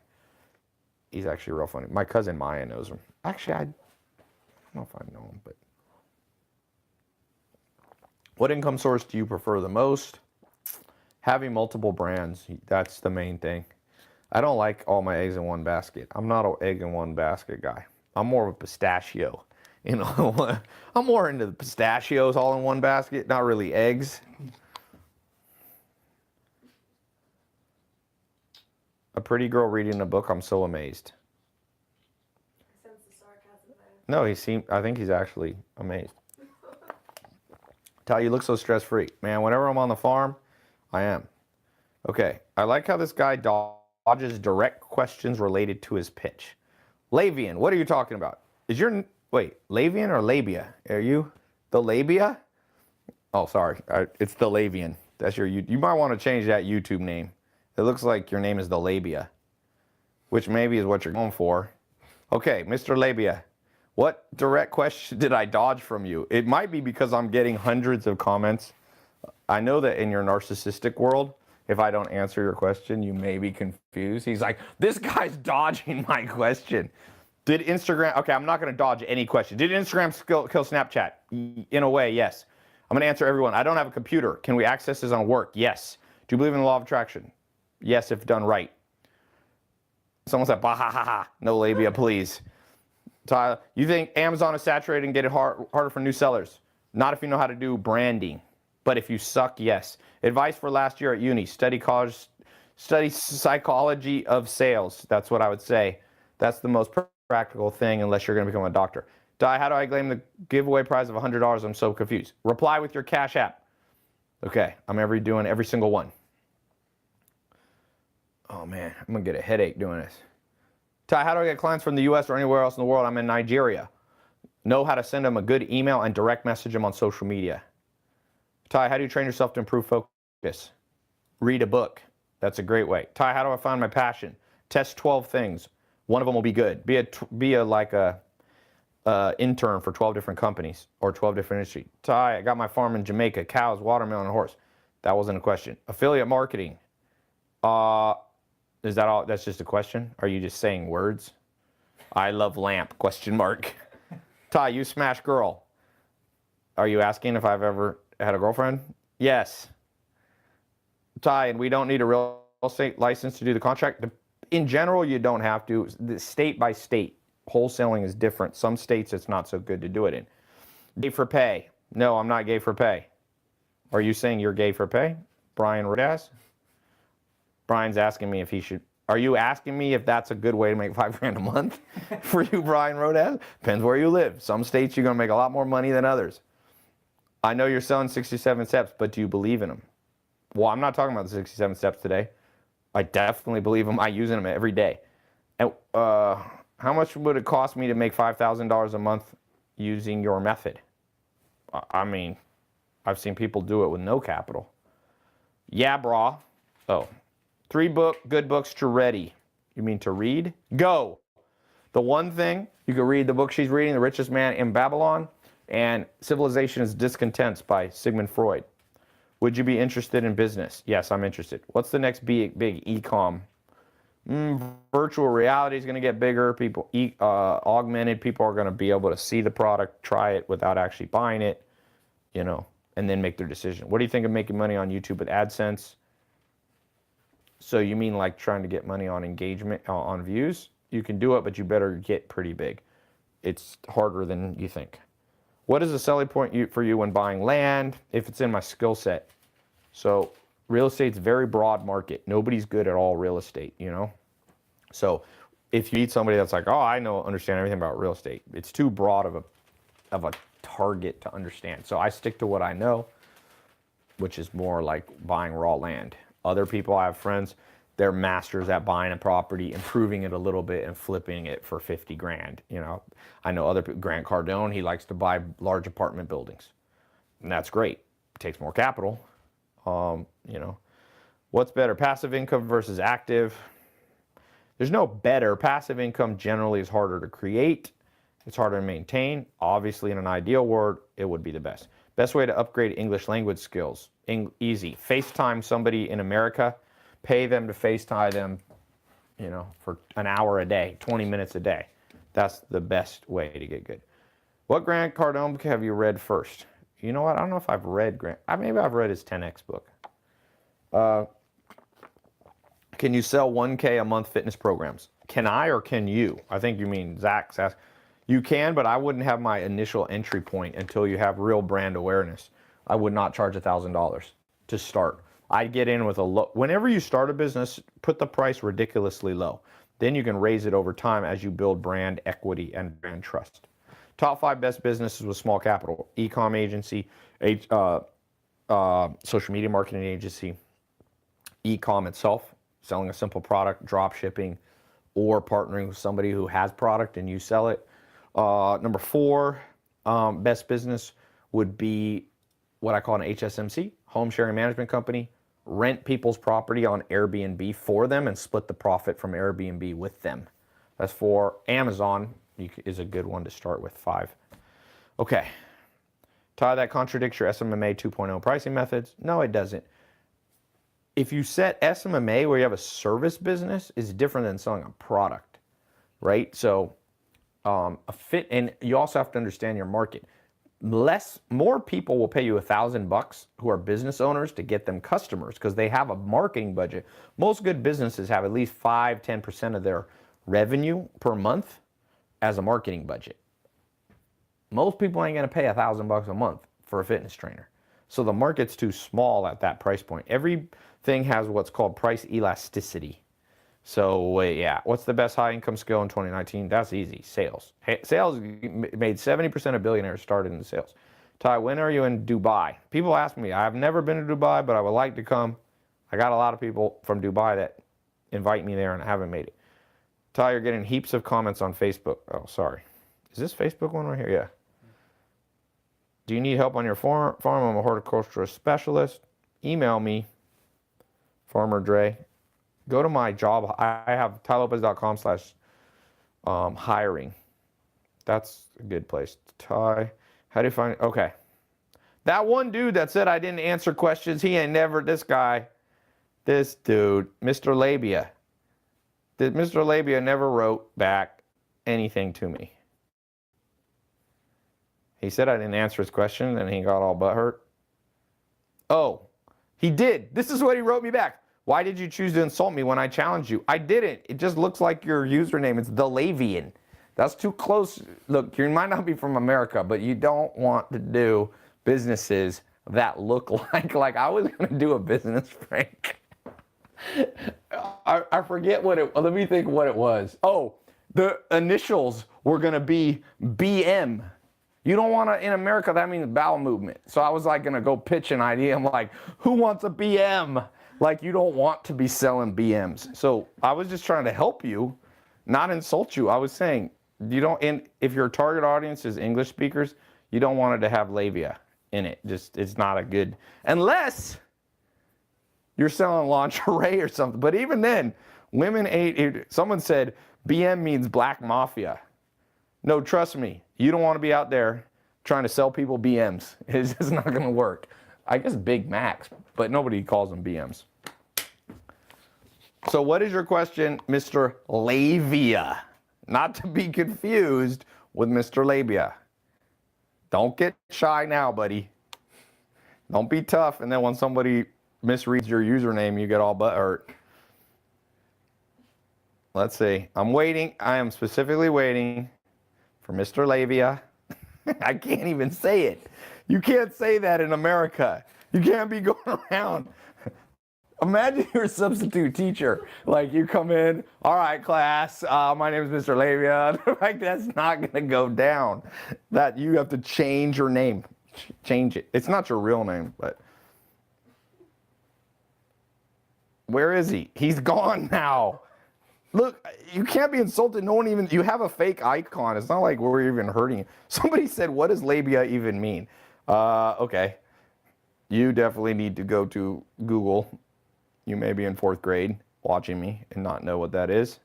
He's actually real funny. My cousin Maya knows him. Actually, I don't know if I know him, but. What income source do you prefer the most? Having multiple brands, that's the main thing. I don't like all my eggs in one basket. I'm not an egg in one basket guy. I'm more of a pistachio. You know, I'm more into the pistachios all in one basket, not really eggs. A pretty girl reading a book, I'm so amazed. I sense the sarcasm there. No, I think he's actually amazed. Ty, you look so stress-free. Man, whenever I'm on the farm, I am. Okay, I like how this guy dodges direct questions related to his pitch. Lavian, what are you talking about? Wait, Lavian or labia? Are you the labia? Oh, sorry, it's the Lavian. That's you might want to change that YouTube name. It looks like your name is the labia, which maybe is what you're going for. Okay, Mr. Labia. What direct question did I dodge from you? It might be because I'm getting hundreds of comments. I know that in your narcissistic world, if I don't answer your question, you may be confused. He's like, this guy's dodging my question. Did Instagram, okay, I'm not going to dodge any question. Did Instagram kill Snapchat? In a way, yes. I'm going to answer everyone. I don't have a computer. Can we access this on work? Yes. Do you believe in the law of attraction? Yes, if done right. Someone said, bah, ha, ha, ha. No labia, please. Tyler, you think Amazon is saturated and get it harder for new sellers? Not if you know how to do branding, but if you suck, yes. Advice for last year at uni: study psychology of sales. That's what I would say. That's the most practical thing unless you're going to become a doctor. Ty, how do I claim the giveaway prize of $100? I'm so confused. Reply with your Cash App. Okay, I'm doing every single one. Oh man, I'm going to get a headache doing this. Ty, how do I get clients from the U.S. or anywhere else in the world? I'm in Nigeria. Know how to send them a good email and direct message them on social media. Ty, how do you train yourself to improve focus? Read a book. That's a great way. Tai, how do I find my passion? Test 12 things. One of them will be good. Be a intern for 12 different companies or 12 different industries. Tai, I got my farm in Jamaica, cows, watermelon, and horse. That wasn't a question. Affiliate marketing. Is that all? That's just a question? Are you just saying words? I love lamp, question mark. Tai, you smash girl. Are you asking if I've ever had a girlfriend? Yes. Tai, and we don't need a real estate license to do the contract. In general, you don't have to. State by state, wholesaling is different. Some states it's not so good to do it in. Gay for pay. No, I'm not gay for pay. Are you saying you're gay for pay? Brian Rodas? Brian's asking me if he should. Are you asking me if that's a good way to make $5,000 a month for you, Brian Rodas? Depends where you live. Some states you're going to make a lot more money than others. I know you're selling 67 steps, but do you believe in them? Well, I'm not talking about the 67 steps today. I definitely believe them. I use them every day. And how much would it cost me to make $5,000 a month using your method? I mean, I've seen people do it with no capital. Yeah, brah. Oh. 3 good books to ready. You mean to read? Go. The one thing, you can read the book she's reading, The Richest Man in Babylon, and Civilization is Discontents by Sigmund Freud. Would you be interested in business? Yes, I'm interested. What's the next big e-com? Virtual reality is going to get bigger. Augmented people are going to be able to see the product, try it without actually buying it, and then make their decision. What do you think of making money on YouTube with AdSense? So you mean like trying to get money on engagement, on views? You can do it, but you better get pretty big. It's harder than you think. What is the selling point for you when buying land? If it's in my skill set. So real estate's a very broad market. Nobody's good at all real estate, So if you meet somebody that's like, oh, I understand everything about real estate, it's too broad of a target to understand. So I stick to what I know, which is more like buying raw land. Other people, I have friends, they're masters at buying a property, improving it a little bit, and flipping it for 50 grand. I know other people, Grant Cardone, he likes to buy large apartment buildings, and that's great. It takes more capital. What's better, passive income versus active? There's no better. Passive income generally is harder to create. It's harder to maintain. Obviously, in an ideal world, it would be the best. Best way to upgrade English language skills. Easy. FaceTime somebody in America. Pay them to FaceTime them, for an hour a day, 20 minutes a day. That's the best way to get good. What Grant Cardone book have you read first? You know what? I don't know if I've read Grant. Maybe I've read his 10X book. Can you sell 1K a month fitness programs? Can I or can you? I think you mean Zach's ask. You can, but I wouldn't have my initial entry point until you have real brand awareness. I would not charge $1,000 to start. I'd get in with a low. Whenever you start a business, put the price ridiculously low. Then you can raise it over time as you build brand equity and brand trust. Top 5 best businesses with small capital: e-com agency, social media marketing agency, e-com itself, selling a simple product, drop shipping, or partnering with somebody who has product and you sell it. Number 4, best business would be what I call an HSMC, home sharing management company. Rent people's property on Airbnb for them and split the profit from Airbnb with them. That's 4. Amazon is a good one to start with. 5. Okay. Tai, that contradicts your SMMA 2.0 pricing methods. No, it doesn't. If you set SMMA where you have a service business, is different than selling a product, right? So and you also have to understand your market. More people will pay you $1,000 who are business owners to get them customers because they have a marketing budget. Most good businesses have at least 5-10% of their revenue per month as a marketing budget. Most people ain't gonna pay $1,000 a month for a fitness trainer. So the market's too small at that price point. Everything has what's called price elasticity. So yeah, what's the best high income skill in 2019? That's easy, sales. Sales made 70% of billionaires started in sales. Tai, when are you in Dubai? People ask me, I've never been to Dubai, but I would like to come. I got a lot of people from Dubai that invite me there and I haven't made it. Tai, you're getting heaps of comments on Facebook. Oh, sorry. Is this Facebook one right here? Yeah. Do you need help on your farm? I'm a horticulturist specialist. Email me, Farmer Dre Go to my job. I have tailopez.com/hiring. That's a good place. Ty, how do you find it? Okay. That one dude that said I didn't answer questions, he ain't never, this dude, Mr. Labia. Mr. Labia never wrote back anything to me. He said I didn't answer his question and he got all butthurt. Oh, he did. This is what he wrote me back. Why did you choose to insult me when I challenged you? I didn't. It just looks like your username. It's the Lavian. That's too close. Look, you might not be from America, but you don't want to do businesses that look like I was going to do a business prank. I forget what it, let me think what it was. Oh, the initials were going to be BM. You don't want to, in America, that means bowel movement. So I was like going to go pitch an idea. I'm like, who wants a BM? Like, you don't want to be selling BMs. So I was just trying to help you, not insult you. I was saying, you don't, and if your target audience is English speakers, you don't want it to have labia in it. Just, it's not a good, unless you're selling lingerie or something. But even then, women ate, someone said BM means black mafia. No, trust me, you don't want to be out there trying to sell people BMs. It's just not going to work. I guess Big Macs, but nobody calls them BMs. So what is your question, Mr. Labia? Not to be confused with Mr. Labia. Don't get shy now, buddy. Don't be tough, and then when somebody misreads your username, you get all butthurt. Let's see. I'm waiting. I am specifically waiting for Mr. Labia. I can't even say it. You can't say that in America. You can't be going around. Imagine you're a substitute teacher. Like, you come in, all right, class, my name is Mr. Labia. Like, that's not going to go down. That you have to change your name. Change it. It's not your real name, but. Where is he? He's gone now. Look, you can't be insulted. No one even, you have a fake icon. It's not like we're even hurting you. Somebody said, what does labia even mean? Okay. You definitely need to go to Google. You may be in 4th grade watching me and not know what that is.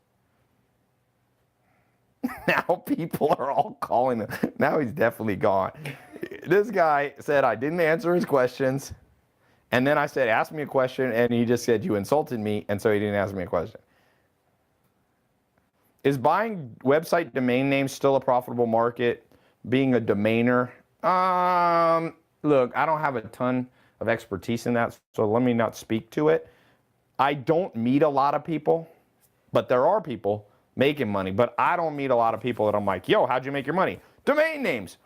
Now people are all calling him. Now he's definitely gone. This guy said I didn't answer his questions. And then I said, ask me a question. And he just said, you insulted me. And so he didn't ask me a question. Is buying website domain names still a profitable market? Being a domainer? Look, I don't have a ton of expertise in that, so let me not speak to it. I don't meet a lot of people, but there are people making money. But I don't meet a lot of people that I'm like, yo, how'd you make your money? Domain names.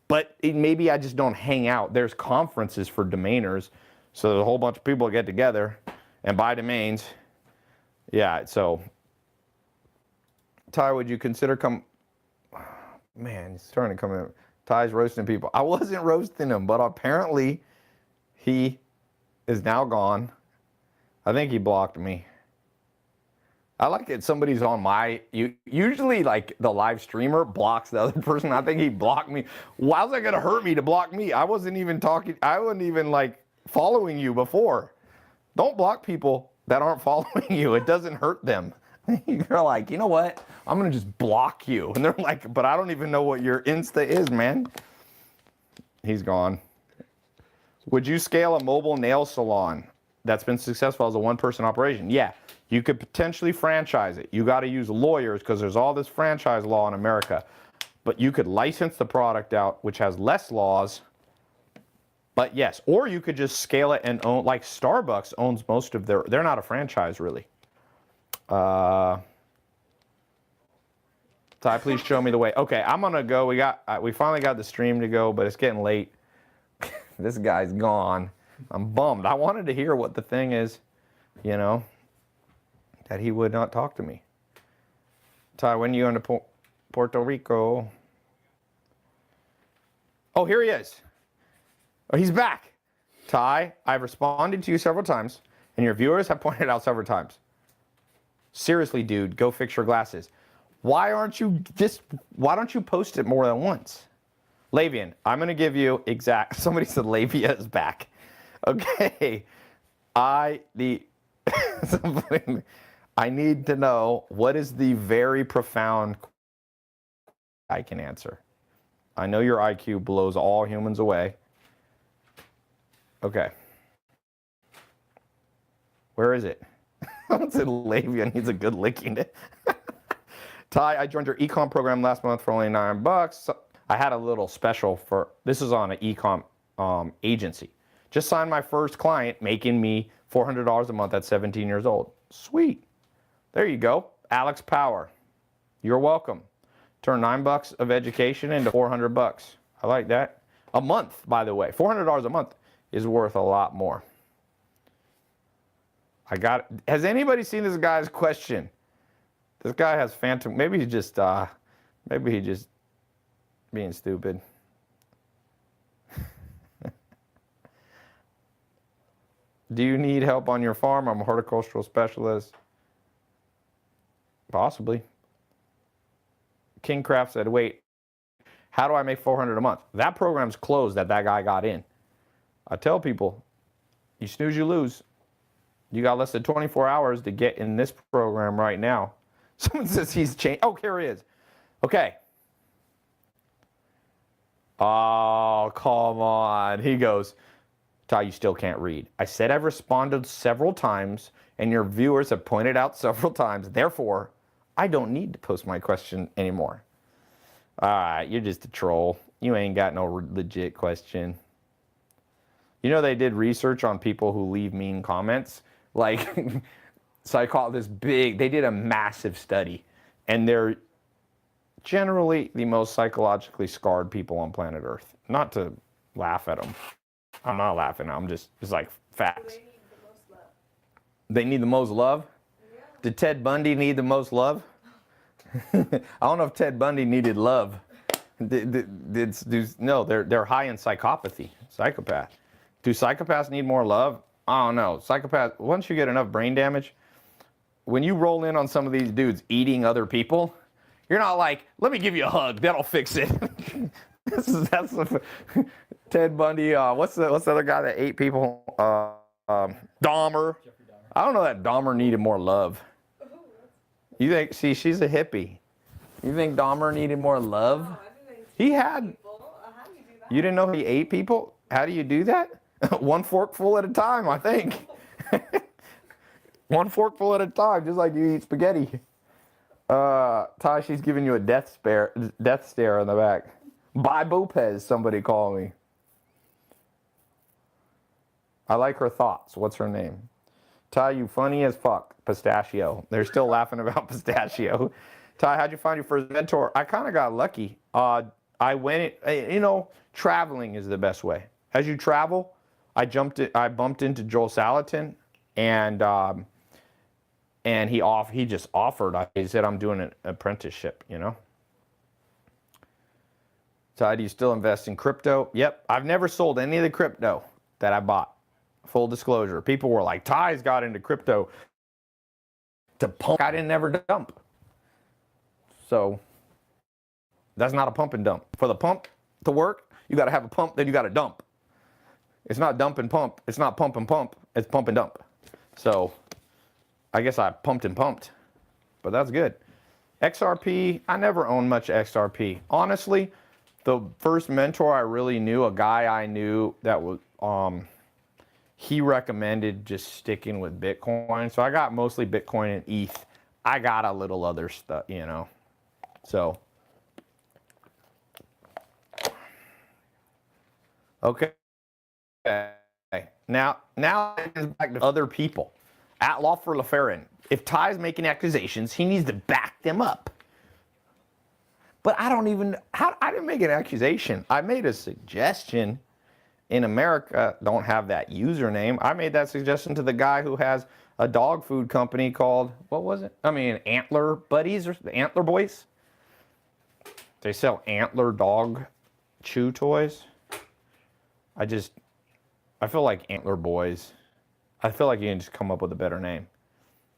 But maybe I just don't hang out. There's conferences for domainers, so there's a whole bunch of people get together and buy domains. Yeah, so Ty, would you consider man, he's starting to come in. Ty's roasting people. I wasn't roasting him, but apparently he is now gone. I think he blocked me. I like it. Somebody's on usually like the live streamer blocks the other person. I think he blocked me. Why was that going to hurt me to block me? I wasn't even talking. I wasn't even like following you before. Don't block people that aren't following you. It doesn't hurt them. You're like, you know what? I'm going to just block you. And they're like, but I don't even know what your Insta is, man. He's gone. Would you scale a mobile nail salon that's been successful as a one-person operation? Yeah. You could potentially franchise it. You got to use lawyers because there's all this franchise law in America. But you could license the product out, which has less laws. But yes, or you could just scale it and own, like Starbucks owns most of they're not a franchise really. Ty, please show me the way. Okay, I'm gonna go. We finally got the stream to go, but it's getting late. This guy's gone. I'm bummed. I wanted to hear what the thing is, you know, that he would not talk to me. Ty, when are you going to Puerto Rico? Oh, here he is. Oh, he's back. Ty, I've responded to you several times, and your viewers have pointed out several times. Seriously, dude, go fix your glasses. Why don't you post it more than once? Lavian, I'm going to give you somebody said Lavia is back. Okay. I need to know what is the very profound I can answer. I know your IQ blows all humans away. Okay. Where is it? It said labia needs a good licking. Ty, I joined your ecom program last month for only $9. I had a little special for, this is on an ecom agency. Just signed my first client, making me $400 a month at 17 years old. Sweet. There you go. Alex Power. You're welcome. Turn $9 of education into $400. I like that. A month, by the way. $400 a month is worth a lot more. Has anybody seen this guy's question? This guy has phantom, maybe he's just being stupid. Do you need help on your farm? I'm a horticultural specialist. Possibly. Kingcraft said, wait, how do I make $400 a month? That program's closed that guy got in. I tell people, you snooze, you lose. You got less than 24 hours to get in this program right now. Someone says he's changed. Oh, here he is. Okay. Oh, come on. He goes, Ty, you still can't read. I said I've responded several times, and your viewers have pointed out several times. Therefore, I don't need to post my question anymore. All right, you're just a troll. You ain't got no legit question. You know they did research on people who leave mean comments? Like, so I call it this big, they did a massive study, and they're generally the most psychologically scarred people on planet Earth. Not to laugh at them. I'm not laughing. It's like facts. They need the most love? Yeah. Did Ted Bundy need the most love? I don't know if Ted Bundy needed love. No, they're high in psychopathy, psychopath. Do psychopaths need more love? I don't know. Psychopath, once you get enough brain damage, when you roll in on some of these dudes eating other people, you're not like, let me give you a hug, that'll fix it. That's Ted Bundy. What's the other guy that ate people? Dahmer. I don't know that Dahmer needed more love. You think? See, she's a hippie. You think Dahmer needed more love? No, I didn't He had. How do you do that? You didn't know he ate people? How do you do that? One forkful at a time, I think. One forkful at a time, just like you eat spaghetti. Ty, she's giving you a death stare in the back. Tai Lopez, somebody call me. I like her thoughts. What's her name? Ty, you funny as fuck. Pistachio. They're still laughing about pistachio. Ty, how'd you find your first mentor? I kind of got lucky. I went, traveling is the best way. As you travel, I bumped into Joel Salatin, and he just offered. He said, I'm doing an apprenticeship, Ty, do you still invest in crypto? Yep. I've never sold any of the crypto that I bought. Full disclosure. People were like, Ty's got into crypto to pump. I didn't ever dump. So that's not a pump and dump. For the pump to work, you got to have a pump, then you got to dump. It's not dump and pump. It's not pump and pump. It's pump and dump. So I guess I pumped and pumped, but that's good. XRP, I never owned much XRP. Honestly, the first mentor I really knew, a guy I knew that was, he recommended just sticking with Bitcoin. So I got mostly Bitcoin and ETH. I got a little other stuff, So, okay. Now back to other people. At Law for LaFerrin, if Ty's making accusations, he needs to back them up. But I didn't make an accusation. I made a suggestion. In America, don't have that username. I made that suggestion to the guy who has a dog food company called, what was it? Antler Buddies or the Antler Boys. They sell antler dog chew toys. I feel like Antler Boys. I feel like you can just come up with a better name.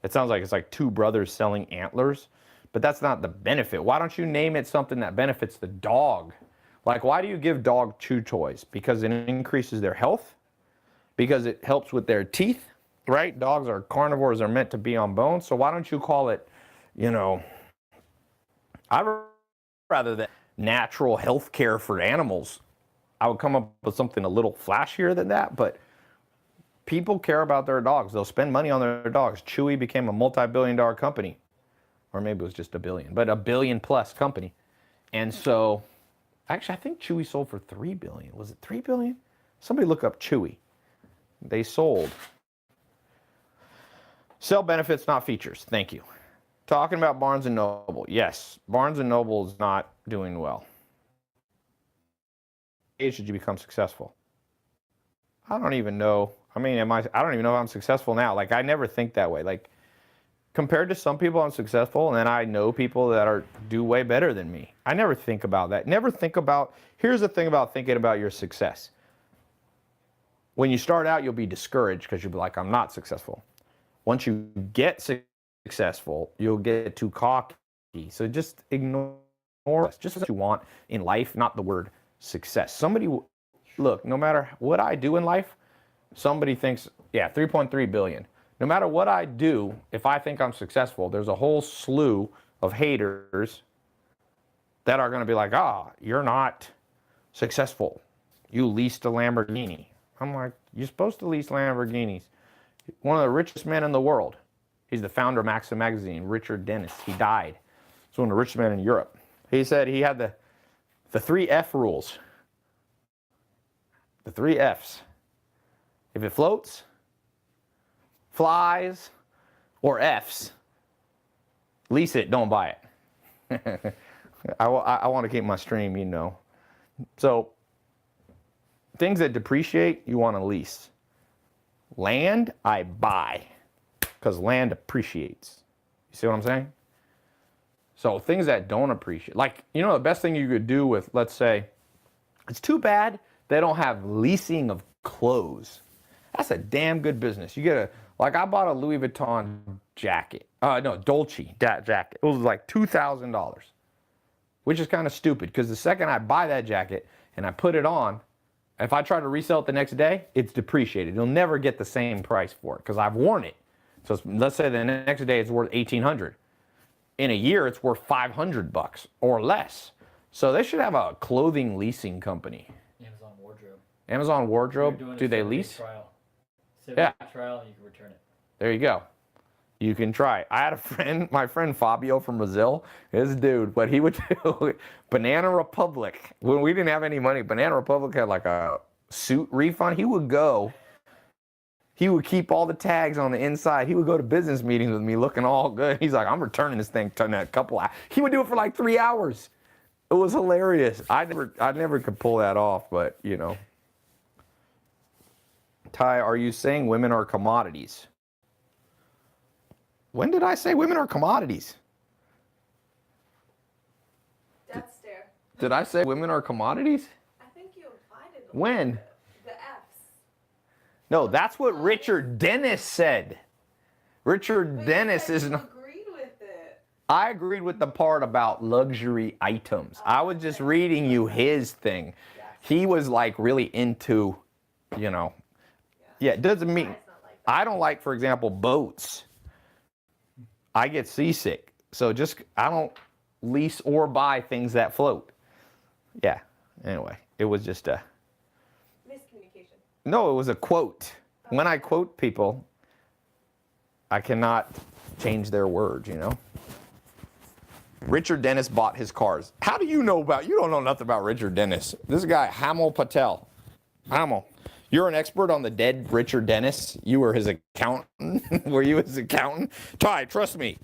It sounds like it's like two brothers selling antlers, but that's not the benefit. Why don't you name it something that benefits the dog? Like, why do you give dog chew toys? Because it increases their health? Because it helps with their teeth? right? Dogs are carnivores, are meant to be on bone. So why don't you call it, I'd rather than natural health care for animals. I would come up with something a little flashier than that, but people care about their dogs. They'll spend money on their dogs. Chewy became a multi-billion-dollar company, or maybe it was just a billion, but a billion-plus company. And so, actually, I think Chewy sold for $3 billion. Was it $3 billion? Somebody look up Chewy. They sold. Sell benefits, not features. Thank you. Talking about Barnes & Noble. Yes, Barnes & Noble is not doing well. Age should you become successful? I don't even know. I mean, I don't even know if I'm successful now. Like, I never think that way. Like, compared to some people, I'm successful, and then I know people that do way better than me. I never think about that. Never think about, here's the thing about thinking about your success. When you start out, you'll be discouraged because you'll be like, I'm not successful. Once you get successful, you'll get too cocky. So just ignore just what you want in life, not the word success. Look, no matter what I do in life, somebody thinks, yeah, 3.3 billion. No matter what I do, if I think I'm successful, there's a whole slew of haters that are going to be like, you're not successful. You leased a Lamborghini. I'm like, you're supposed to lease Lamborghinis. One of the richest men in the world. He's the founder of Maxim magazine, Richard Dennis. He died. He's one of the richest men in Europe. He said he had the 3 F rules. The 3 Fs. If it floats, flies, or Fs, lease it, don't buy it. I want to keep my stream, So, things that depreciate, you want to lease. Land, I buy, because land appreciates. You see what I'm saying? So things that don't appreciate, like, the best thing you could do with, let's say, it's too bad they don't have leasing of clothes. That's a damn good business. You get I bought a Louis Vuitton jacket. Dolce jacket. It was like $2,000, which is kind of stupid because the second I buy that jacket and I put it on, if I try to resell it the next day, it's depreciated. You'll never get the same price for it because I've worn it. So let's say the next day it's worth $1,800. In a year, it's worth $500 or less. So they should have a clothing leasing company. Amazon Wardrobe. Amazon Wardrobe. Do they lease? Trial. Trial, and you can return it. There you go. You can try. I had a friend, my friend Fabio from Brazil. This dude, what he would do, Banana Republic. When we didn't have any money, Banana Republic had like a suit refund. He would keep all the tags on the inside. He would go to business meetings with me looking all good. He's like, I'm returning this thing in a couple hours. He would do it for like 3 hours. It was hilarious. I never could pull that off, but Tai, are you saying women are commodities? When did I say women are commodities? Death stare. Did I say women are commodities? I think you implied it. When? The F's. No, that's what Richard Dennis said. Richard Dennis is not. Agreed with it. I agreed with the part about luxury items. I was just reading you his thing. Yes. He was like really into, Yeah, it doesn't mean. I don't like, for example, boats. I get seasick. So I don't lease or buy things that float. Yeah. Anyway, it was just a. Miscommunication. No, it was a quote. When I quote people, I cannot change their words, Richard Dennis bought his cars. How do you don't know nothing about Richard Dennis. This guy, Hamel Patel. Hamel. You're an expert on the dead Richard Dennis. You were his accountant. Were you his accountant? Tai, trust me.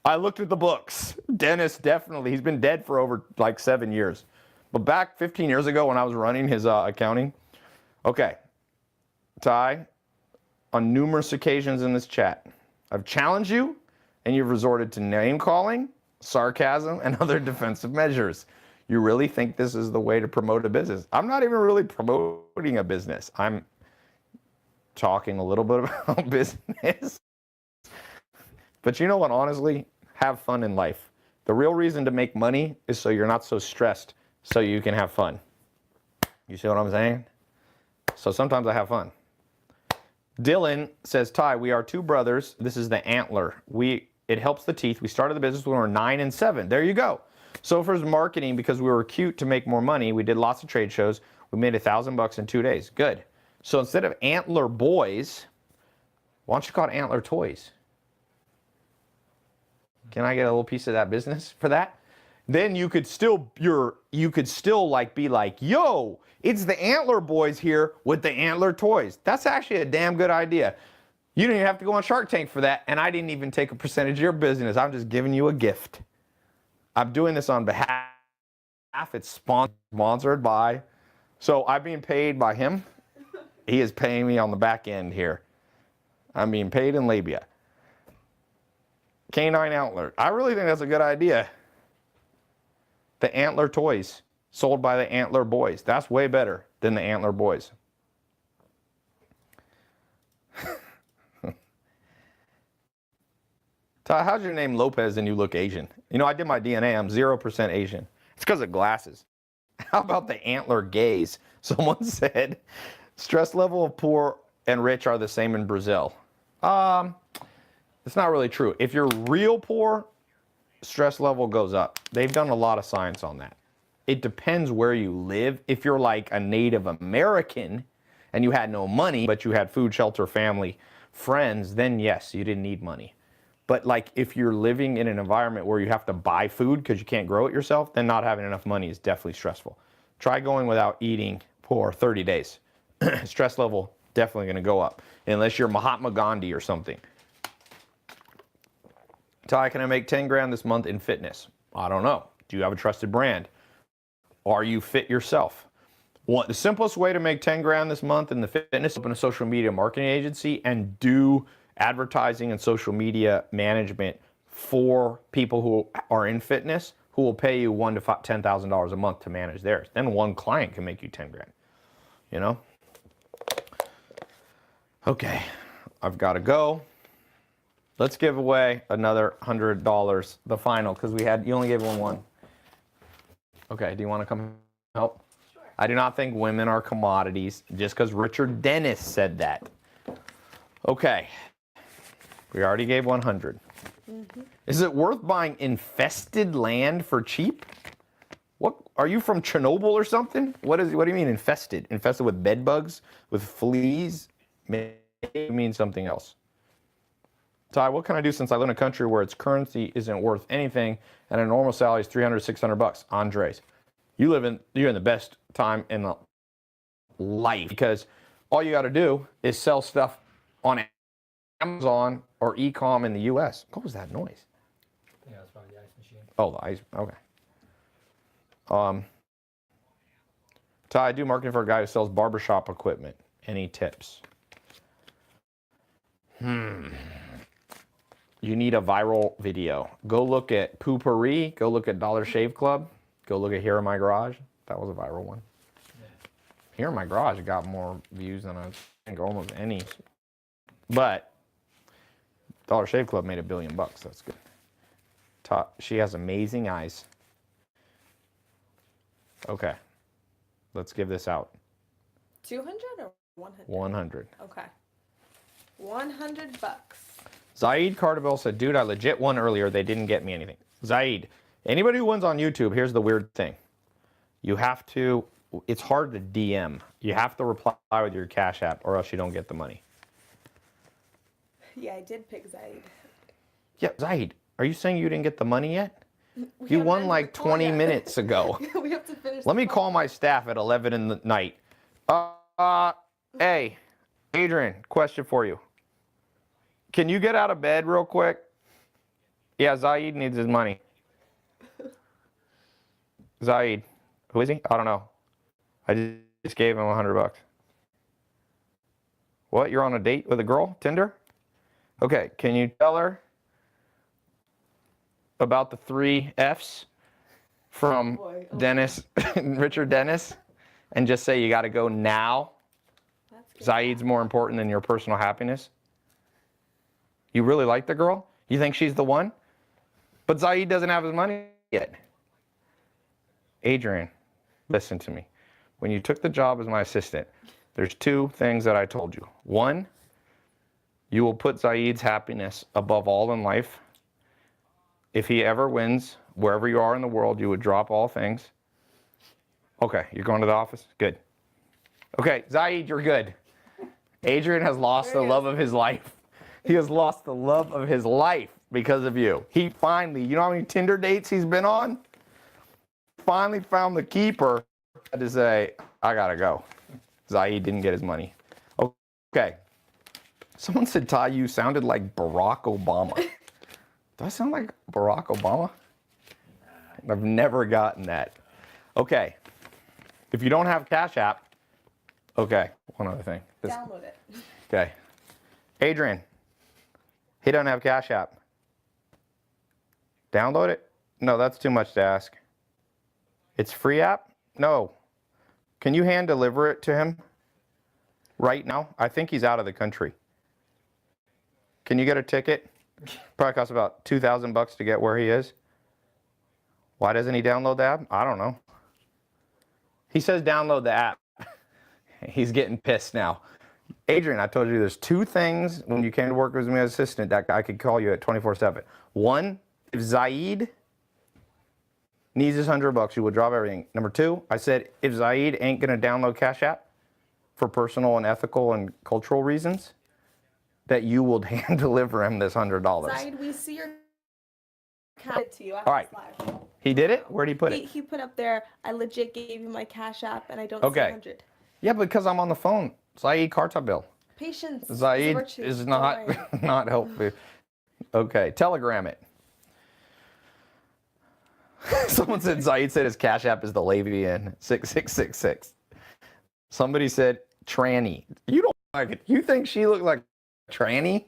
I looked at the books. Dennis, definitely. He's been dead for over like 7 years. But back 15 years ago when I was running his accounting. Okay. Tai, on numerous occasions in this chat, I've challenged you and you've resorted to name calling, sarcasm, and other defensive measures. You really think this is the way to promote a business? I'm not even really promoting a business. I'm talking a little bit about business. But you know what, honestly? Have fun in life. The real reason to make money is so you're not so stressed, so you can have fun. You see what I'm saying? So sometimes I have fun. Dylan says, Tai, we are two brothers. This is the antler. It helps the teeth. We started the business when we were 9 and 7. There you go. So for marketing, because we were cute to make more money, we did lots of trade shows. We made $1,000 in 2 days. Good. So instead of antler boys, why don't you call it antler toys? Can I get a little piece of that business for that? Then you could still like be like, yo, it's the antler boys here with the antler toys. That's actually a damn good idea. You didn't even have to go on Shark Tank for that, and I didn't even take a percentage of your business. I'm just giving you a gift. I'm doing this on behalf. It's sponsored by. So I'm being paid by him. He is paying me on the back end here. I'm being paid in labia. Canine antler. I really think that's a good idea. The antler toys sold by the antler boys. That's way better than the antler boys. Tai, how's your name Lopez and you look Asian? You know, I did my DNA. I'm 0% Asian. It's because of glasses. How about the antler gaze? Someone said, stress level of poor and rich are the same in Brazil. It's not really true. If you're real poor, stress level goes up. They've done a lot of science on that. It depends where you live. If you're like a Native American and you had no money, but you had food, shelter, family, friends, then yes, you didn't need money. But like if you're living in an environment where you have to buy food because you can't grow it yourself, then not having enough money is definitely stressful. Try going without eating for 30 days. Stress level definitely going to go up unless you're Mahatma Gandhi or something. Tai, can I make 10 grand this month in fitness? I don't know. Do you have a trusted brand? Are you fit yourself? The simplest way to make 10 grand this month in the fitness, open a social media marketing agency and do advertising and social media management for people who are in fitness who will pay you $1,000 to $10,000 a month to manage theirs. Then one client can make you 10 grand, you know? Okay, I've got to go. Let's give away another $100, the final, because you only gave one. Okay, do you want to come help? Sure. I do not think women are commodities, just because Richard Dennis said that. Okay, we already gave 100. Mm-hmm. Is it worth buying infested land for cheap? What, are you from Chernobyl or something? What do you mean infested? Infested with bed bugs, with fleas? Maybe it means something else. Tai, what can I do since I live in a country where its currency isn't worth anything and a normal salary is $300, $600? Andres, you're in the best time in life because all you got to do is sell stuff on Amazon or e-com in the U.S. What was that noise? Yeah, that's probably the ice machine. Oh, the ice. Okay. Tai, I do marketing for a guy who sells barbershop equipment. Any tips? You need a viral video. Go look at Poopery. Go look at Dollar Shave Club. Go look at Here in My Garage. That was a viral one. Yeah. Here in My Garage got more views than I think almost any. But Dollar Shave Club made $1 billion. That's good. She has amazing eyes. Okay. Let's give this out. 200 or 100? 100. Okay. $100. Zaid Cardabell said, dude, I legit won earlier. They didn't get me anything. Zaid, anybody who wins on YouTube, here's the weird thing. You have to, it's hard to DM. You have to reply with your Cash App or else you don't get the money. Yeah, I did pick Zaid. Yeah, Zaid, are you saying you didn't get the money yet? You won like 20 minutes ago. We have to finish. Let me call my staff at 11 in the night. Hey, Adrian, question for you. Can you get out of bed real quick? Yeah, Zaid needs his money. Zaid, who is he? I don't know. I just gave him $100. What? You're on a date with a girl? Tinder? Okay, can you tell her about the 3 F's from Dennis, Richard Dennis, and just say you got to go now? Zaid's more important than your personal happiness. You really like the girl? You think she's the one? But Zaid doesn't have his money yet. Adrian, listen to me. When you took the job as my assistant, there's 2 things that I told you. 1, You will put Zaid's happiness above all in life. If he ever wins, wherever you are in the world, you would drop all things. Okay, you're going to the office? Good. Okay, Zaid, you're good. Adrian has lost the love of his life. He has lost the love of his life because of you. He finally, you know how many Tinder dates he's been on? Finally found the keeper to say, I gotta go. Zaid didn't get his money. Okay. Someone said, Tai, you sounded like Barack Obama. Do I sound like Barack Obama? I've never gotten that. Okay. If you don't have Cash App, okay, one other thing. Download it. Okay. Adrian, he doesn't have Cash App. Download it? No, that's too much to ask. It's free app? No. Can you hand deliver it to him right now? I think he's out of the country. Can you get a ticket? Probably costs about $2,000 to get where he is. Why doesn't he download the app? I don't know. He says download the app. He's getting pissed now. Adrian, I told you there's two things when you came to work with me as assistant that I could call you at 24/7. One, if Zaid needs his $100, you would drop everything. Number two, I said if Zaid ain't gonna download Cash App for personal and ethical and cultural reasons, that you will hand deliver him this $100. Zaid, we see your cat to you after All right. this live. He did it? Where'd he put it? He put up there, I legit gave you my Cash App and I don't Okay. see 100. Yeah, because I'm on the phone. Zaid Kartabil. Patience. Zaid virtue. is Don't not worry. not helpful. Okay, telegram it. Someone said Zaid said his Cash App is the Lavian 6666. Somebody said tranny. You don't like it. You think she looked like a tranny?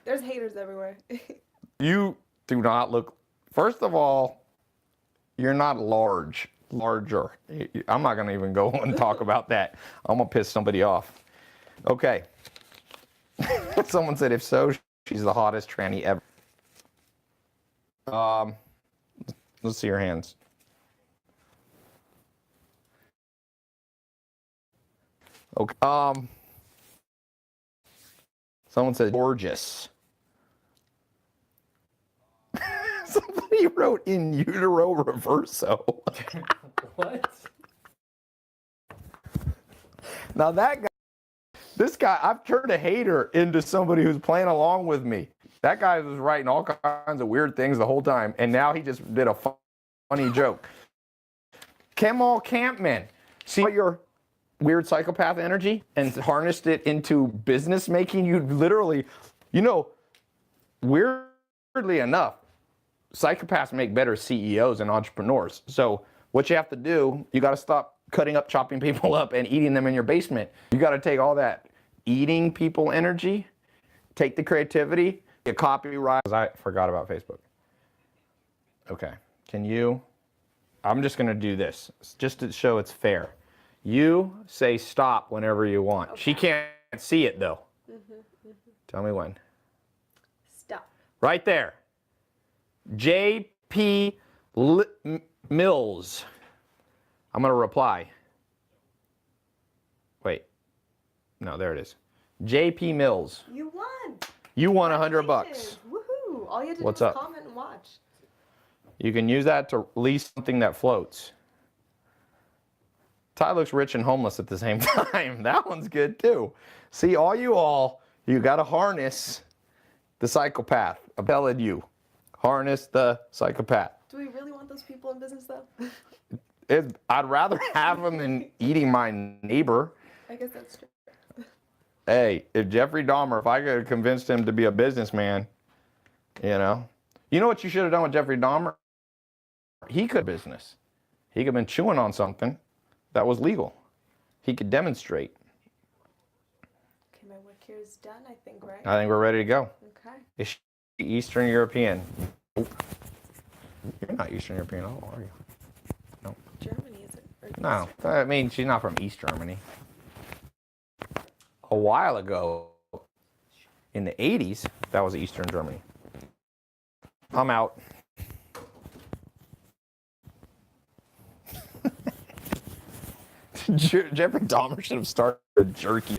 There's haters everywhere. You do not look. First of all, you're not larger. I'm not gonna even go and talk about that. I'm gonna piss somebody off. Okay. Someone said if so, she's the hottest tranny ever. Let's see your hands. Okay. Someone said gorgeous. Somebody wrote in utero reverso. What? Now this guy, I've turned a hater into somebody who's playing along with me. That guy was writing all kinds of weird things the whole time, and now he just did a funny joke. Kemal Campman, see your weird psychopath energy and harnessed it into business making? You literally, weirdly enough, psychopaths make better CEOs and entrepreneurs. So what you have to do, you got to stop cutting up, chopping people up, and eating them in your basement. You got to take all that eating people energy, take the creativity, get copyright. I forgot about Facebook. Okay, I'm just going to do this just to show it's fair. You say stop whenever you want. Okay. She can't see it though. Tell me when. Stop. Right there. J.P. Mills. I'm going to reply. Wait. No, there it is. J.P. Mills. You won. You won $100. Woohoo. All you had to What's do was up? comment and watch. You can use that to lease something that floats. Ty looks rich and homeless at the same time. That one's good too. See, you got to harness the psychopath. I'm telling you. Harness the psychopath. Do we really want those people in business though? I'd rather have them than eating my neighbor. I guess that's true. Hey, if Jeffrey Dahmer, if I could have convinced him to be a businessman, you know what you should have done with Jeffrey Dahmer? He could business. He could have been chewing on something that was legal. He could demonstrate. Okay, my work here is done, I think, right? I think we're ready to go. Okay. Is she Eastern European? Nope. You're not Eastern European at all, are you? No. Germany, is it? Or No, I mean, she's not from East Germany. A while ago, in the 80s, that was Eastern Germany. I'm out. Jeffrey Dahmer should have started a jerky.